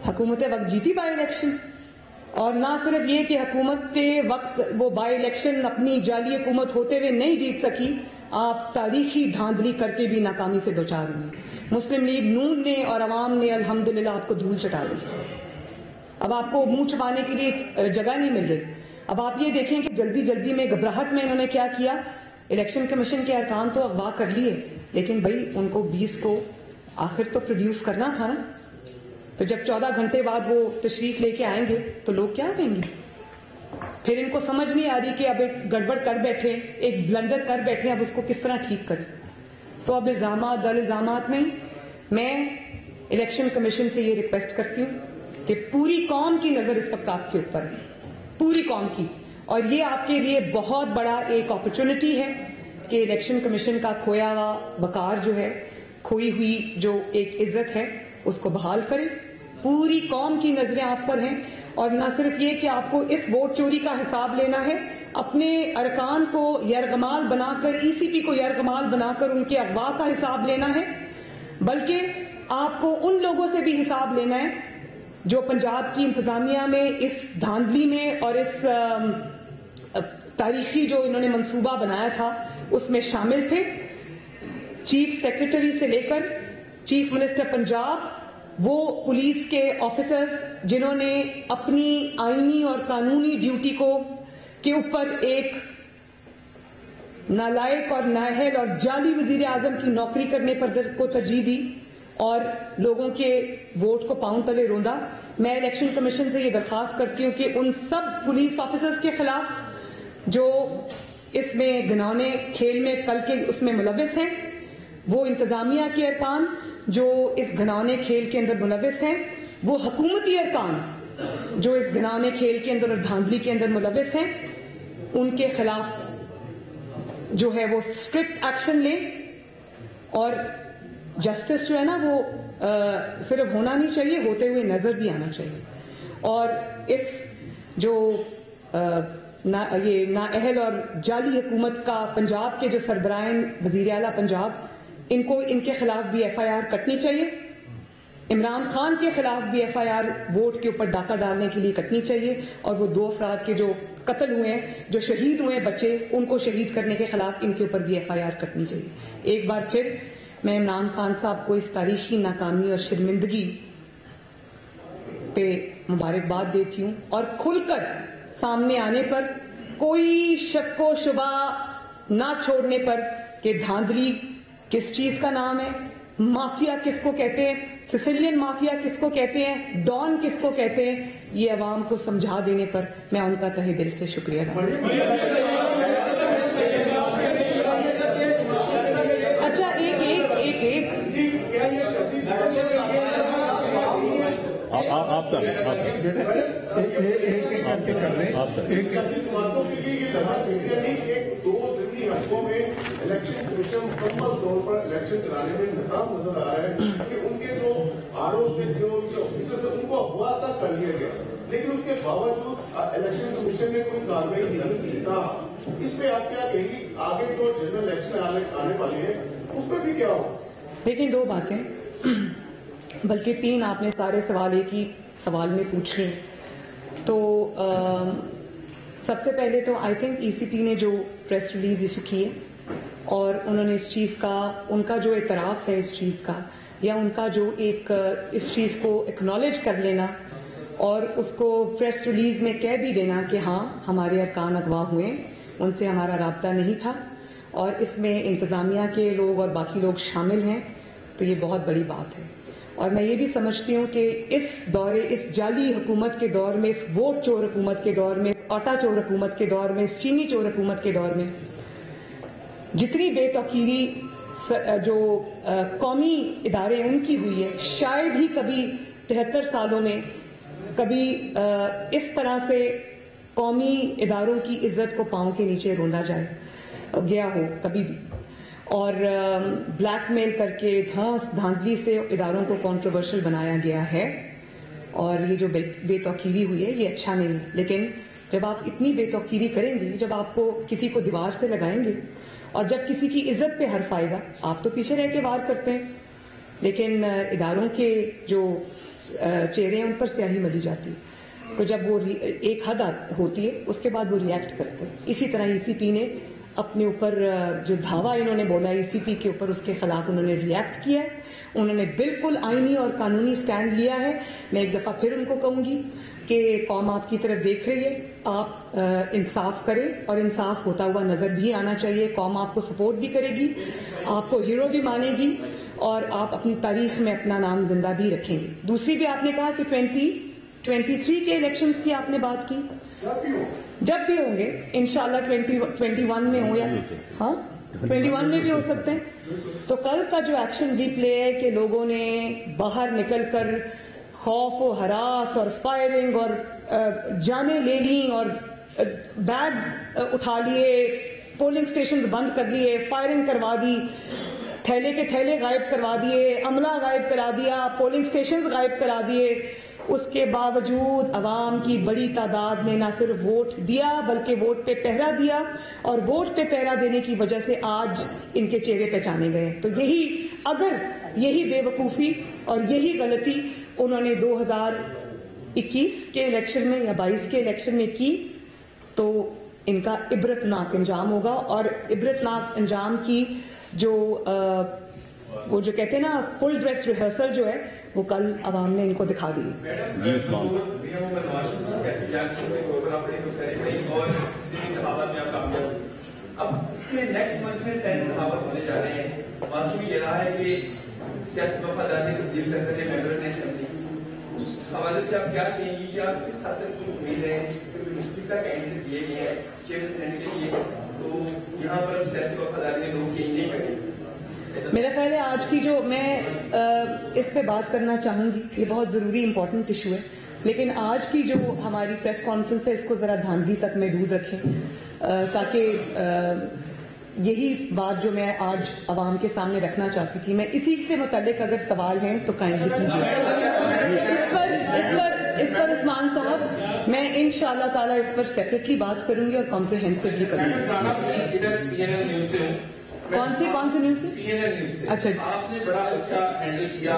حکومت وقت جیتی بائی الیکشن؟ اور نہ صرف یہ کہ حکومت کے وقت وہ بائی الیکشن اپنی جعلی حکومت ہوتے ہوئے نہیں جیت سکی, آپ تاریخی دھاندلی کر کے بھی ناکامی سے دوچار ہوئے. مسلم لیگ نون نے اور عوام نے الحمدللہ آپ کو دھول چٹا دی. اب آپ کو منہ چھپانے کے لیے جگہ نہیں مل رہی. اب آپ یہ دیکھیں کہ جلدی میں, گھبراہٹ میں انہوں نے کیا کیا, الیکشن کمیشن کے ارکان تو اغوا کر لیے, لیکن بھائی ان کو 20 کو آخر تو پروڈیوس کرنا تھا نا. تو جب 14 گھنٹے بعد وہ تشریف لے کے آئیں گے تو لوگ کیا کہیں گے؟ پھر ان کو سمجھ نہیں آ رہی کہ اب ایک گڑبڑ کر بیٹھے, ایک بلنڈر کر بیٹھے, اب اس کو کس طرح ٹھیک کریں. تو اب الزامات در الزامات نہیں. میں الیکشن کمیشن سے یہ ریکویسٹ کرتی ہوں کہ پوری قوم کی نظر اس وقت آپ کے اوپر ہے, پوری قوم کی, اور یہ آپ کے لیے بہت بڑا ایک اپرچونٹی ہے کہ الیکشن کمیشن کا کھویا ہوا وقار جو ہے, کھوئی ہوئی جو ایک عزت ہے, اس کو بحال کریں. پوری قوم کی نظریں آپ پر ہیں, اور نہ صرف یہ کہ آپ کو اس ووٹ چوری کا حساب لینا ہے, اپنے ارکان کو یرغمال بنا کر, ای سی پی کو یرغمال بنا کر ان کے اغوا کا حساب لینا ہے, بلکہ آپ کو ان لوگوں سے بھی حساب لینا ہے جو پنجاب کی انتظامیہ میں اس دھاندلی میں اور اس تاریخی جو انہوں نے منصوبہ بنایا تھا اس میں شامل تھے. چیف سیکرٹری سے لے کر چیف منسٹر پنجاب, وہ پولیس کے آفیسرز جنہوں نے اپنی آئینی اور قانونی ڈیوٹی کے اوپر ایک نالائق اور نااہل اور جعلی وزیر اعظم کی نوکری کرنے پر کو ترجیح دی اور لوگوں کے ووٹ کو پاؤں تلے روندا. میں الیکشن کمیشن سے یہ درخواست کرتی ہوں کہ ان سب پولیس آفیسرز کے خلاف جو اس میں گھنونے کھیل میں کل کے اس میں ملوث ہیں, وہ انتظامیہ کے ارکان جو اس گھنونے کھیل کے اندر ملوث ہیں, وہ حکومتی ارکان جو اس گھناؤنے کھیل کے اندر اور دھاندلی کے اندر ملوث ہیں ان کے خلاف جو ہے وہ اسٹرکٹ ایکشن لیں, اور جسٹس جو ہے نا وہ صرف ہونا نہیں چاہیے, ہوتے ہوئے نظر بھی آنا چاہیے. اور اس جو یہ نااہل اور جعلی حکومت کا پنجاب کے جو سربراہان وزیر اعلیٰ پنجاب, ان کے خلاف بھی ایف آئی آر کٹنی چاہیے. عمران خان کے خلاف بھی ایف آئی آر ووٹ کے اوپر ڈاکہ ڈالنے کے لیے کٹنی چاہیے, اور وہ 2 افراد کے جو قتل ہوئے ہیں, جو شہید ہوئے ہیں بچے, ان کو شہید کرنے کے خلاف ان کے اوپر بھی ایف آئی آر کٹنی چاہیے. ایک بار پھر میں عمران خان صاحب کو اس تاریخی ناکامی اور شرمندگی پہ مبارکباد دیتی ہوں, اور کھل کر سامنے آنے پر, کوئی شک و شبہ نہ چھوڑنے پر کہ دھاندلی کس چیز کا نام ہے, مافیا کس کو کہتے ہیں, سسیلین مافیا کس کو کہتے ہیں, ڈان کس کو کہتے ہیں, یہ عوام کو سمجھا دینے پر میں ان کا تہہ دل سے شکریہ ادا کرتا ہوں. اچھا ایک آپ کا الیکشن کمیشن مکمل طور پر الیکشن چلانے میں ناکام نظر آ رہا ہے کہ ان کے جو آر اوز میں تھے, ان کے آفیسر سے ان کو افواہ تک کر لیا گیا, لیکن اس کے باوجود الیکشن کمیشن نے کوئی کاروائی نہیں کی. اس پہ آپ کیا کہیں گی, آگے جو جنرل الیکشن آنے والی ہے اس پہ بھی کیا ہو؟ دیکھیں 2 باتیں, بلکہ 3, آپ نے سارے سوال ایک ہی سوال میں پوچھ لیے. تو سب سے پہلے تو آئی تھنک ای سی پی نے جو پریس ریلیز ایشو کی ہے, اور انہوں نے اس چیز کا, ان کا جو اعتراف ہے اس چیز کا, یا ان کا جو ایک اس چیز کو اکنالج کر لینا اور اس کو پریس ریلیز میں کہہ بھی دینا کہ ہاں ہمارے ارکان اغوا ہوئے, ان سے ہمارا رابطہ نہیں تھا, اور اس میں انتظامیہ کے لوگ اور باقی لوگ شامل ہیں, تو یہ بہت بڑی بات ہے. اور میں یہ بھی سمجھتی ہوں کہ اس دورے, اس جعلی حکومت کے دور میں, اس ووٹ چور حکومت کے دور میں, اس آٹا چور حکومت کے دور میں, اس چینی چور حکومت کے دور میں, جتنی بے توقیری جو قومی ادارے ان کی ہوئی ہے, شاید ہی کبھی 73 سالوں میں کبھی اس طرح سے قومی اداروں کی عزت کو پاؤں کے نیچے روندا گیا ہو کبھی بھی. اور بلیک میل کر کے دھاندلی سے اداروں کو کنٹروورشل بنایا گیا ہے, اور یہ جو بے توقیری ہوئی ہے یہ اچھا نہیں. لیکن جب آپ اتنی بے توقیری کریں گے, جب آپ کو کسی کو دیوار سے لگائیں گے, اور جب کسی کی عزت پہ حرف آئے گا, آپ تو پیچھے رہ کے وار کرتے ہیں, لیکن اداروں کے جو چہرے ہیں ان پر سیاہی ملی جاتی ہے, تو جب وہ ایک حد ہوتی ہے اس کے بعد وہ ریئیکٹ کرتے ہیں. اسی طرح ای سی پی نے اپنے اوپر جو دھاوا انہوں نے بولا ای سی پی کے اوپر, اس کے خلاف انہوں نے ریئیکٹ کیا ہے, انہوں نے بالکل آئینی اور قانونی سٹینڈ لیا ہے. میں ایک دفعہ پھر ان کو کہوں گی کہ قوم آپ کی طرف دیکھ رہی ہے, آپ انصاف کریں, اور انصاف ہوتا ہوا نظر بھی آنا چاہیے. قوم آپ کو سپورٹ بھی کرے گی, آپ کو ہیرو بھی مانے گی, اور آپ اپنی تاریخ میں اپنا نام زندہ بھی رکھیں گے. دوسری بھی آپ نے کہا کہ 2023 کے الیکشنز کی آپ نے بات کی, جب بھی ہوں گے انشاءاللہ 21 میں ہوں, یا ہاں 21 میں بھی ہو سکتے ہیں. تو کل کا جو ایکشن ری پلے ہے کہ لوگوں نے باہر نکل کر خوف و ہراس اور فائرنگ اور جانیں لے لیں, اور بیگز اٹھا لیے, پولنگ سٹیشنز بند کر لیے, فائرنگ کروا دی, تھیلے کے تھیلے غائب کروا دیے, عملہ غائب کرا دیا, پولنگ سٹیشنز غائب کرا دیے. اس کے باوجود عوام کی بڑی تعداد نے نہ صرف ووٹ دیا بلکہ ووٹ پہ پہرا دیا, اور ووٹ پہ پہرا دینے کی وجہ سے آج ان کے چہرے پہچانے گئے. تو اگر یہی بے وقوفی اور یہی غلطی انہوں نے 2021 کے الیکشن میں یا 22 کے الیکشن میں کی, تو ان کا عبرتناک انجام ہوگا. اور عبرتناک انجام کی جو وہ جو کہتے ہیں نا فل ڈریس ریہرسل جو ہے, وہ کل عوام نے ان کو دکھا دی. اب اس کے نیکسٹ منتھ میں سینٹ انتخابات ہونے جا رہے ہیں. معلوم یہ رہا ہے کہ سیاسی وفاداری تبدیل کر رہے ممبر نے اسمبلی, اس حوالے سے آپ کیا کہیں گی کہ آپ کس حد تک امید ہے کہ مستقبل کینڈیڈیٹ دیے گئے ہیں چیئر سینٹ کے لیے, تو یہاں پر سیاسی وفاداری میں لوگ چینج نہیں کریں؟ میرا خیال ہے آج کی جو میں اس پہ بات کرنا چاہوں گی, یہ بہت ضروری امپورٹنٹ ایشو ہے. لیکن آج کی جو ہماری پریس کانفرنس ہے اس کو ذرا دھاندلی تک محدود رکھیں تاکہ یہی بات جو میں آج عوام کے سامنے رکھنا چاہتی تھی. میں اسی سے متعلق اگر سوال ہیں تو کائنڈلی کیجیے. اس پر عثمان صاحب میں انشاءاللہ تعالیٰ اس پر سیپریٹلی بات کروں گی اور کمپریہنسولی کروں گی. کون سی نیوز سے؟ اچھا, آپ نے بڑا اچھا ہینڈل کیا,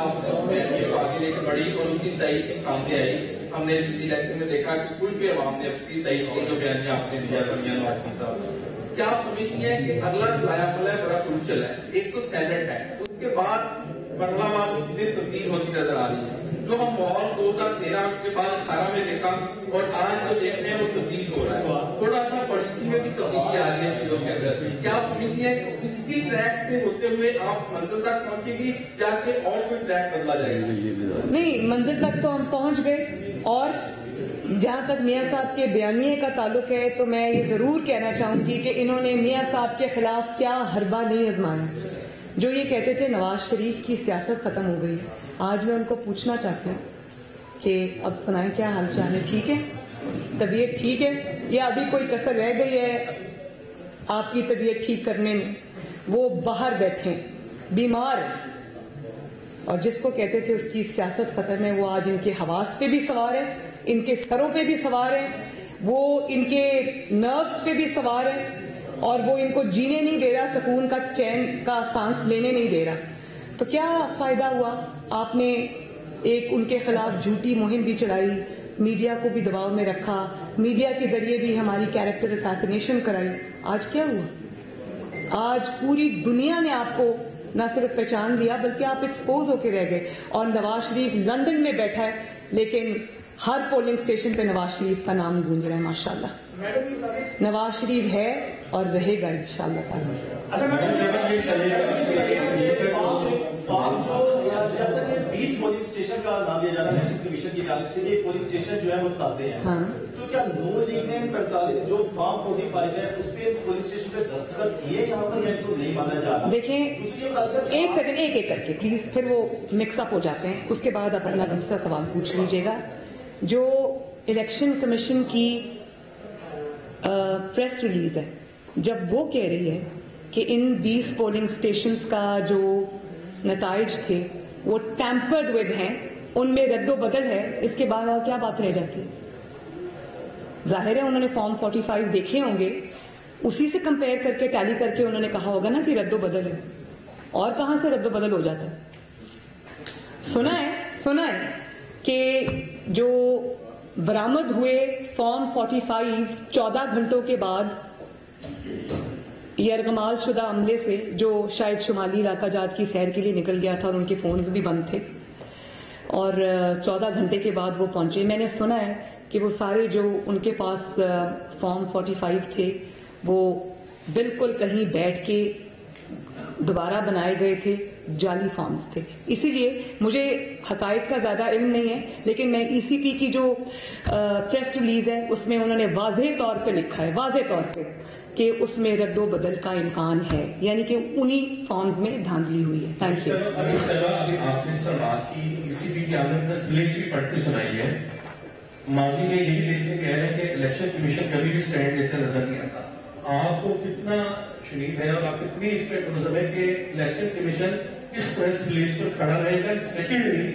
ایک بڑی اور اس کی تائید سامنے آئی. ہم نے الیکشن میں دیکھا کہ کل کے عوام نے اپنی تائید کی جو بیانیہ آپ نے دیا درمیان نواز شریف صاحب. کیا آپ سمجھتی ہیں کہ اگلا جو لایا ملا ہے بڑا کروشل ہے؟ ایک تو سینٹ ہے, اس کے بعد پارلیمان کی چیزیں تبدیل ہوتی نظر آ رہی ہے. جو ہم ماحول 2013 کے بعد 18 میں دیکھا اور آج جو دیکھ رہے ہیں وہ تبدیل ہو رہا ہے. تھوڑا سا پالیسی میں بھی تبدیلی آ رہی ہے چیزوں کے اندر. کیا آپ سمجھتی ہیں کہ اسی ٹریک سے ہوتے ہوئے آپ منزل تک پہنچے گی یا کہ اور کوئی ٹریک بدلا جائے گا؟ نہیں, منزل تک تو ہم پہنچ گئے. اور جہاں تک میاں صاحب کے بیانیے کا تعلق ہے تو میں یہ ضرور کہنا چاہوں گی کہ انہوں نے میاں صاحب کے خلاف کیا حربہ نہیں آزمایا. جو یہ کہتے تھے نواز شریف کی سیاست ختم ہو گئی, آج میں ان کو پوچھنا چاہتی ہوں کہ اب سنائیں کیا حال چال ہے؟ ٹھیک ہے, طبیعت ٹھیک ہے یا ابھی کوئی کسر رہ گئی ہے آپ کی طبیعت ٹھیک کرنے میں؟ وہ باہر بیٹھے بیمار ہیں, اور جس کو کہتے تھے اس کی سیاست ختم ہے وہ آج ان کے حواس پہ بھی سوار ہے, ان کے سروں پہ بھی سوار ہے, وہ ان کے نروز پہ بھی سوار ہے, اور وہ ان کو جینے نہیں دے رہا, سکون کا چین کا سانس لینے نہیں دے رہا. تو کیا فائدہ ہوا؟ آپ نے ایک ان کے خلاف جھوٹی مہم بھی چڑھائی, میڈیا کو بھی دباؤ میں رکھا, میڈیا کے ذریعے بھی ہماری کیریکٹر اساسینیشن کرائی. آج کیا ہوا؟ آج پوری دنیا نے آپ کو نہ صرف پہچان لیا بلکہ آپ ایکسپوز ہو کے رہ گئے. اور نواز شریف لندن میں بیٹھا ہے لیکن ہر پولنگ اسٹیشن پہ نواز شریف کا نام گونج رہا ہے. ماشاءاللہ نواز شریف ہے اور رہے گا انشاءاللہ تعالی. جیسا کہ 20 پولنگ اسٹیشن کا نام لیا جا رہا ہے الیکشن کمیشن کی جانب سے, یہ پولنگ اسٹیشن جو ہے متنازع ہیں, تو کیا نون لیگ نے 45 جو فارم 45 ہے اس پہ پولنگ اسٹیشن پہ دستخط کیے یہاں پر یا تو نہیں مانا جا رہا؟ دیکھیں ایک سیکنڈ, ایک کر کے پلیز, پھر وہ مکس اپ ہو جاتے ہیں. اس کے بعد آپ اپنا دوسرا سوال پوچھ لیجیے گا. جو الیکشن کمیشن کی پریس ریلیز ہے, جب وہ کہہ رہی ہے کہ ان 20 پولنگ اسٹیشنز کا جو نتائج تھے وہ ٹیمپرڈ ود ہیں, ان میں رد و بدل ہے, اس کے بعد کیا بات رہ جاتی ہے؟ ظاہر ہے انہوں نے فارم 45 دیکھے ہوں گے, اسی سے کمپیئر کر کے ٹیلی کر کے انہوں نے کہا ہوگا نا کہ رد و بدل ہے. اور کہاں سے رد و بدل ہو جاتا ہے؟ سنا ہے کہ جو برآمد ہوئے فارم 45 14 گھنٹوں کے بعد یرغمال شدہ عملے سے, جو شاید شمالی علاقہ جات کی سیر کے لیے نکل گیا تھا اور ان کے فونز بھی بند تھے, اور 14 گھنٹے کے بعد وہ پہنچے. میں نے سنا ہے کہ وہ سارے جو ان کے پاس فارم 45 تھے وہ بالکل کہیں بیٹھ کے دوبارہ بنائے گئے تھے, جعلی فارمز تھے. اسی لیے مجھے حقائق کا زیادہ علم نہیں ہے, لیکن میں ای سی پی کی جو پریس ریلیز ہے اس میں انہوں نے واضح طور پہ لکھا ہے, واضح طور پہ, کہ اس میں رد و بدل کا امکان ہے, یعنی کہ انہی فارمز میں دھاندلی ہوئی ہے. Thank you. آپ نے سر بات کی ای سی پی کی آپ نے پریس ریلیز بھی پڑھ کے سنائی ہے. ماضی میں یہی دیکھنے گیا ہے کہ الیکشن کمیشن کبھی بھی اسٹینڈ لیتے نظر نہیں آتا. آپ کو کتنا شنید ہے اور آپ کتنی اس پہ ملزم ہے کہ الیکشن کمیشن اس پریس ریلیز پر کھڑا رہے گا؟ سیکنڈلی,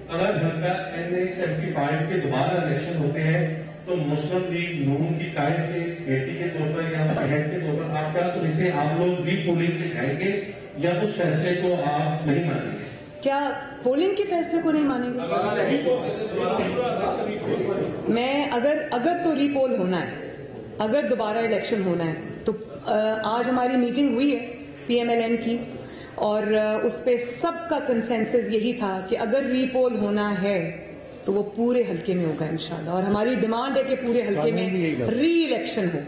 اگر ہلکا NA-75 کے دوبارہ الیکشن ہوتے ہیں تو مسلم لیگ نون کی قائد کے بیٹی کے طور پر یا بہن کے طور پر آپ کیا سمجھتے ہیں, آپ لوگ ری پولنگ پہ جائیں گے یا اس فیصلے کو آپ نہیں مانیں گے؟ کیا پولنگ کے فیصلے کو نہیں مانیں گے؟ میں اگر تو ری پول ہونا ہے, اگر دوبارہ الیکشن ہونا ہے تو آج ہماری میٹنگ ہوئی ہے PMLN کی, اور اس پہ سب کا کنسنسس یہی تھا کہ اگر ری پول ہونا ہے تو وہ پورے حلقے میں ہوگا انشاءاللہ, اور ہماری ڈیمانڈ ہے کہ پورے حلقے میں ری الیکشن ہو.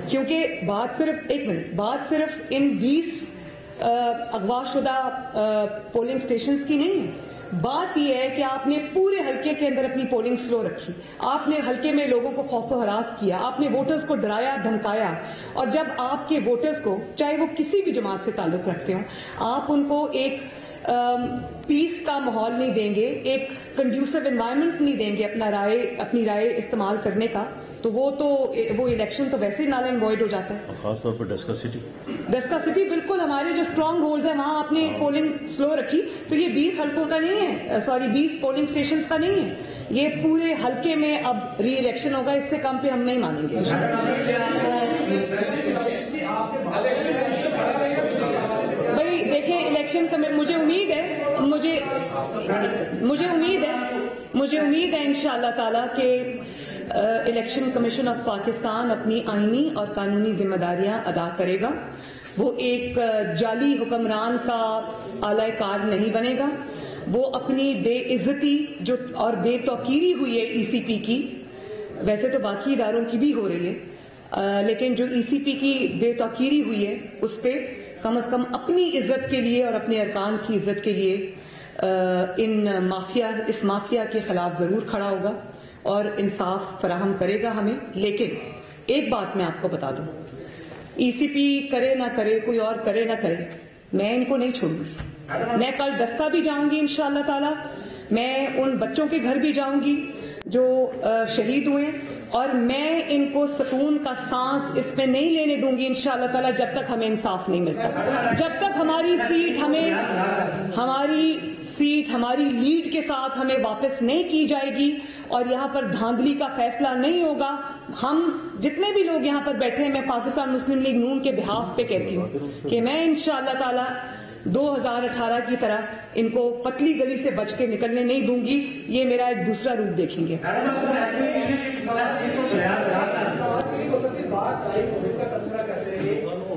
کیونکہ بات صرف ان 20 اغوا شدہ پولنگ سٹیشنز کی نہیں ہے. بات یہ ہے کہ آپ نے پورے حلقے کے اندر اپنی پولنگ سلو رکھی, آپ نے حلقے میں لوگوں کو خوف و ہراس کیا, آپ نے ووٹرز کو ڈرایا دھمکایا, اور جب آپ کے ووٹرز کو, چاہے وہ کسی بھی جماعت سے تعلق رکھتے ہوں, آپ ان کو ایک پیس کا ماحول نہیں دیں گے, ایک کنڈیوسو انوائرمنٹ نہیں دیں گے اپنی رائے استعمال کرنے کا, تو وہ الیکشن تو ویسے ہی نال اینڈ وائڈ ہو جاتا ہے. خاص طور پر ڈسکا سٹی بالکل ہمارے جو اسٹرانگ ہولڈز ہیں وہاں آپ نے پولنگ سلو رکھی, تو یہ 20 حلقوں کا نہیں ہے, 20 پولنگ اسٹیشنز کا نہیں ہے, یہ پورے حلقے میں اب ری الیکشن ہوگا, اس سے کم پہ ہم نہیں مانیں گے. بھائی دیکھیں الیکشن کا مجھے امید ہے انشاءاللہ تعالی کہ الیکشن کمیشن آف پاکستان اپنی آئینی اور قانونی ذمہ داریاں ادا کرے گا. وہ ایک جعلی حکمران کا اعلی کار نہیں بنے گا. وہ اپنی بے عزتی جو اور بے توقیری ہوئی ہے ای سی پی کی, ویسے تو باقی اداروں کی بھی ہو رہی ہے, لیکن جو ای سی پی کی بے توقیری ہوئی ہے اس پہ کم از کم اپنی عزت کے لیے اور اپنے ارکان کی عزت کے لیے اس مافیا کے خلاف ضرور کھڑا ہوگا اور انصاف فراہم کرے گا ہمیں. لیکن ایک بات میں آپ کو بتا دوں, ای سی پی کرے نہ کرے, کوئی اور کرے نہ کرے, میں ان کو نہیں چھوڑوں گی. میں کل دستہ بھی جاؤں گی انشاءاللہ تعالی, میں ان بچوں کے گھر بھی جاؤں گی جو شہید ہوئے, اور میں ان کو سکون کا سانس اس میں نہیں لینے دوں گی انشاءاللہ تعالی جب تک ہمیں انصاف نہیں ملتا, جب تک ہماری سیٹ ہماری لیڈ کے ساتھ ہمیں واپس نہیں کی جائے گی اور یہاں پر دھاندلی کا فیصلہ نہیں ہوگا. ہم جتنے بھی لوگ یہاں پر بیٹھے ہیں, میں پاکستان مسلم لیگ نون کے بہاف پہ کہتی ہوں کہ میں انشاءاللہ تعالی 2018 کی طرح ان کو پتلی گلی سے بچ کے نکلنے نہیں دوں گی. یہ میرا ایک دوسرا روپ دیکھیں گے.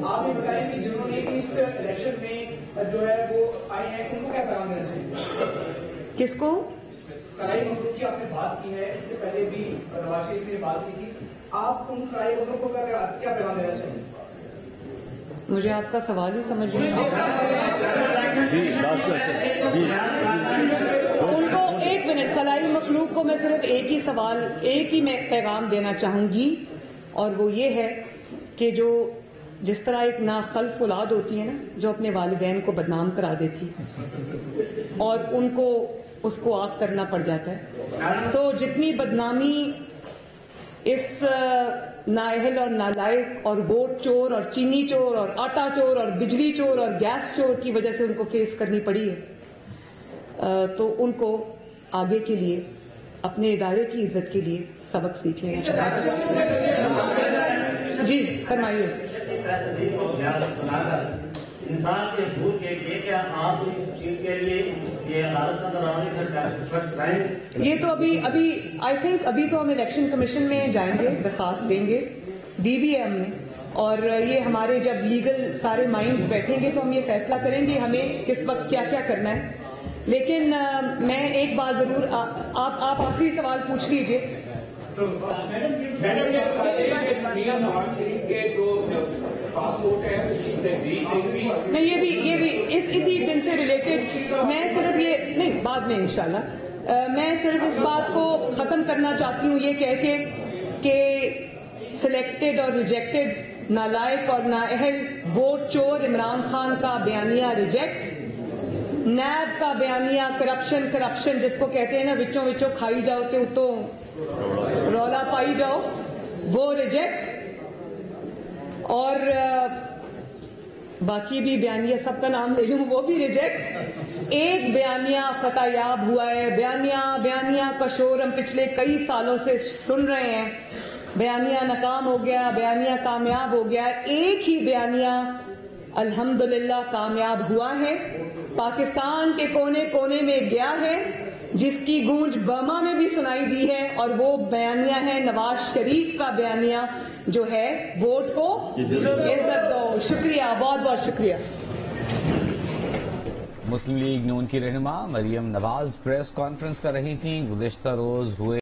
آپ یہ بتائیں کہ جنہوں نے اس الیکشن میں جو ہے وہ آئے ہیں ان کو کیا پیغام دینا چاہیے؟ کس کو؟ خلائی مخلوق کی آپ نے بات کی ہے, اس سے پہلے بھی نواز شریف نے بات کی تھی, آپ ان خلائی مخلوق کو کیا پیغام دینا چاہیے؟ مجھے آپ کا سوال ہی سمجھ نہیں ان کو. ایک منٹ, خلائی مخلوق کو میں صرف ایک ہی میں پیغام دینا چاہوں گی, اور وہ یہ ہے کہ جس طرح ایک ناخلف اولاد ہوتی ہے نا, جو اپنے والدین کو بدنام کرا دیتی اور ان کو اس کو آگ کرنا پڑ جاتا ہے, تو جتنی بدنامی اس نااہل اور نالائق اور ووٹ چور اور چینی چور اور آٹا چور اور بجلی چور اور گیس چور کی وجہ سے ان کو فیس کرنی پڑی ہے, تو ان کو آگے کے لیے اپنے ادارے کی عزت کے لیے سبق سیکھ لینا چاہیے. جی فرمائیے. انسان کے حقوق کے لیے کیا آپ اس چیز کے لیے یہ حالت یہ تو ابھی آئی تھنک ابھی تو ہم الیکشن کمیشن میں جائیں گے, درخواست دیں گے, دی بھی ہے ہم نے, اور یہ ہمارے جب لیگل سارے مائنڈز بیٹھیں گے تو ہم یہ فیصلہ کریں گے ہمیں کس وقت کیا کیا کرنا ہے. لیکن میں ایک بات ضرور, آپ آخری سوال پوچھ لیجئے. نہیں, یہ بھی اسی دن سے ریلیٹڈ, میں صرف یہ نہیں, بعد میں انشاءاللہ, میں صرف اس بات کو ختم کرنا چاہتی ہوں یہ کہہ کے کہ سلیکٹڈ اور ریجیکٹڈ نالائق اور نااہل ووٹ چور عمران خان کا بیانیہ ریجیکٹ, نیب کا بیانیہ کرپشن جس کو کہتے ہیں نا وچوں کھائی جاؤ تے اتوں رولا پائی جاؤ, وہ ریجیکٹ, اور باقی بھی بیانیہ سب کا نام لے لوں وہ بھی ریجیکٹ. ایک بیانیہ فتح یاب ہوا ہے, بیانیہ کا شور ہم پچھلے کئی سالوں سے سن رہے ہیں, بیانیہ ناکام ہو گیا, بیانیہ کامیاب ہو گیا. ایک ہی بیانیہ الحمدللہ کامیاب ہوا ہے, پاکستان کے کونے کونے میں گیا ہے, جس کی گونج برما میں بھی سنائی دی ہے, اور وہ بیانیہ ہے نواز شریف کا بیانیہ جو ہے ووٹ کو عزت دو. شکریہ, بہت بہت شکریہ. مسلم لیگ نون کی رہنما مریم نواز پریس کانفرنس کر رہی تھیں. گزشتہ روز ہوئے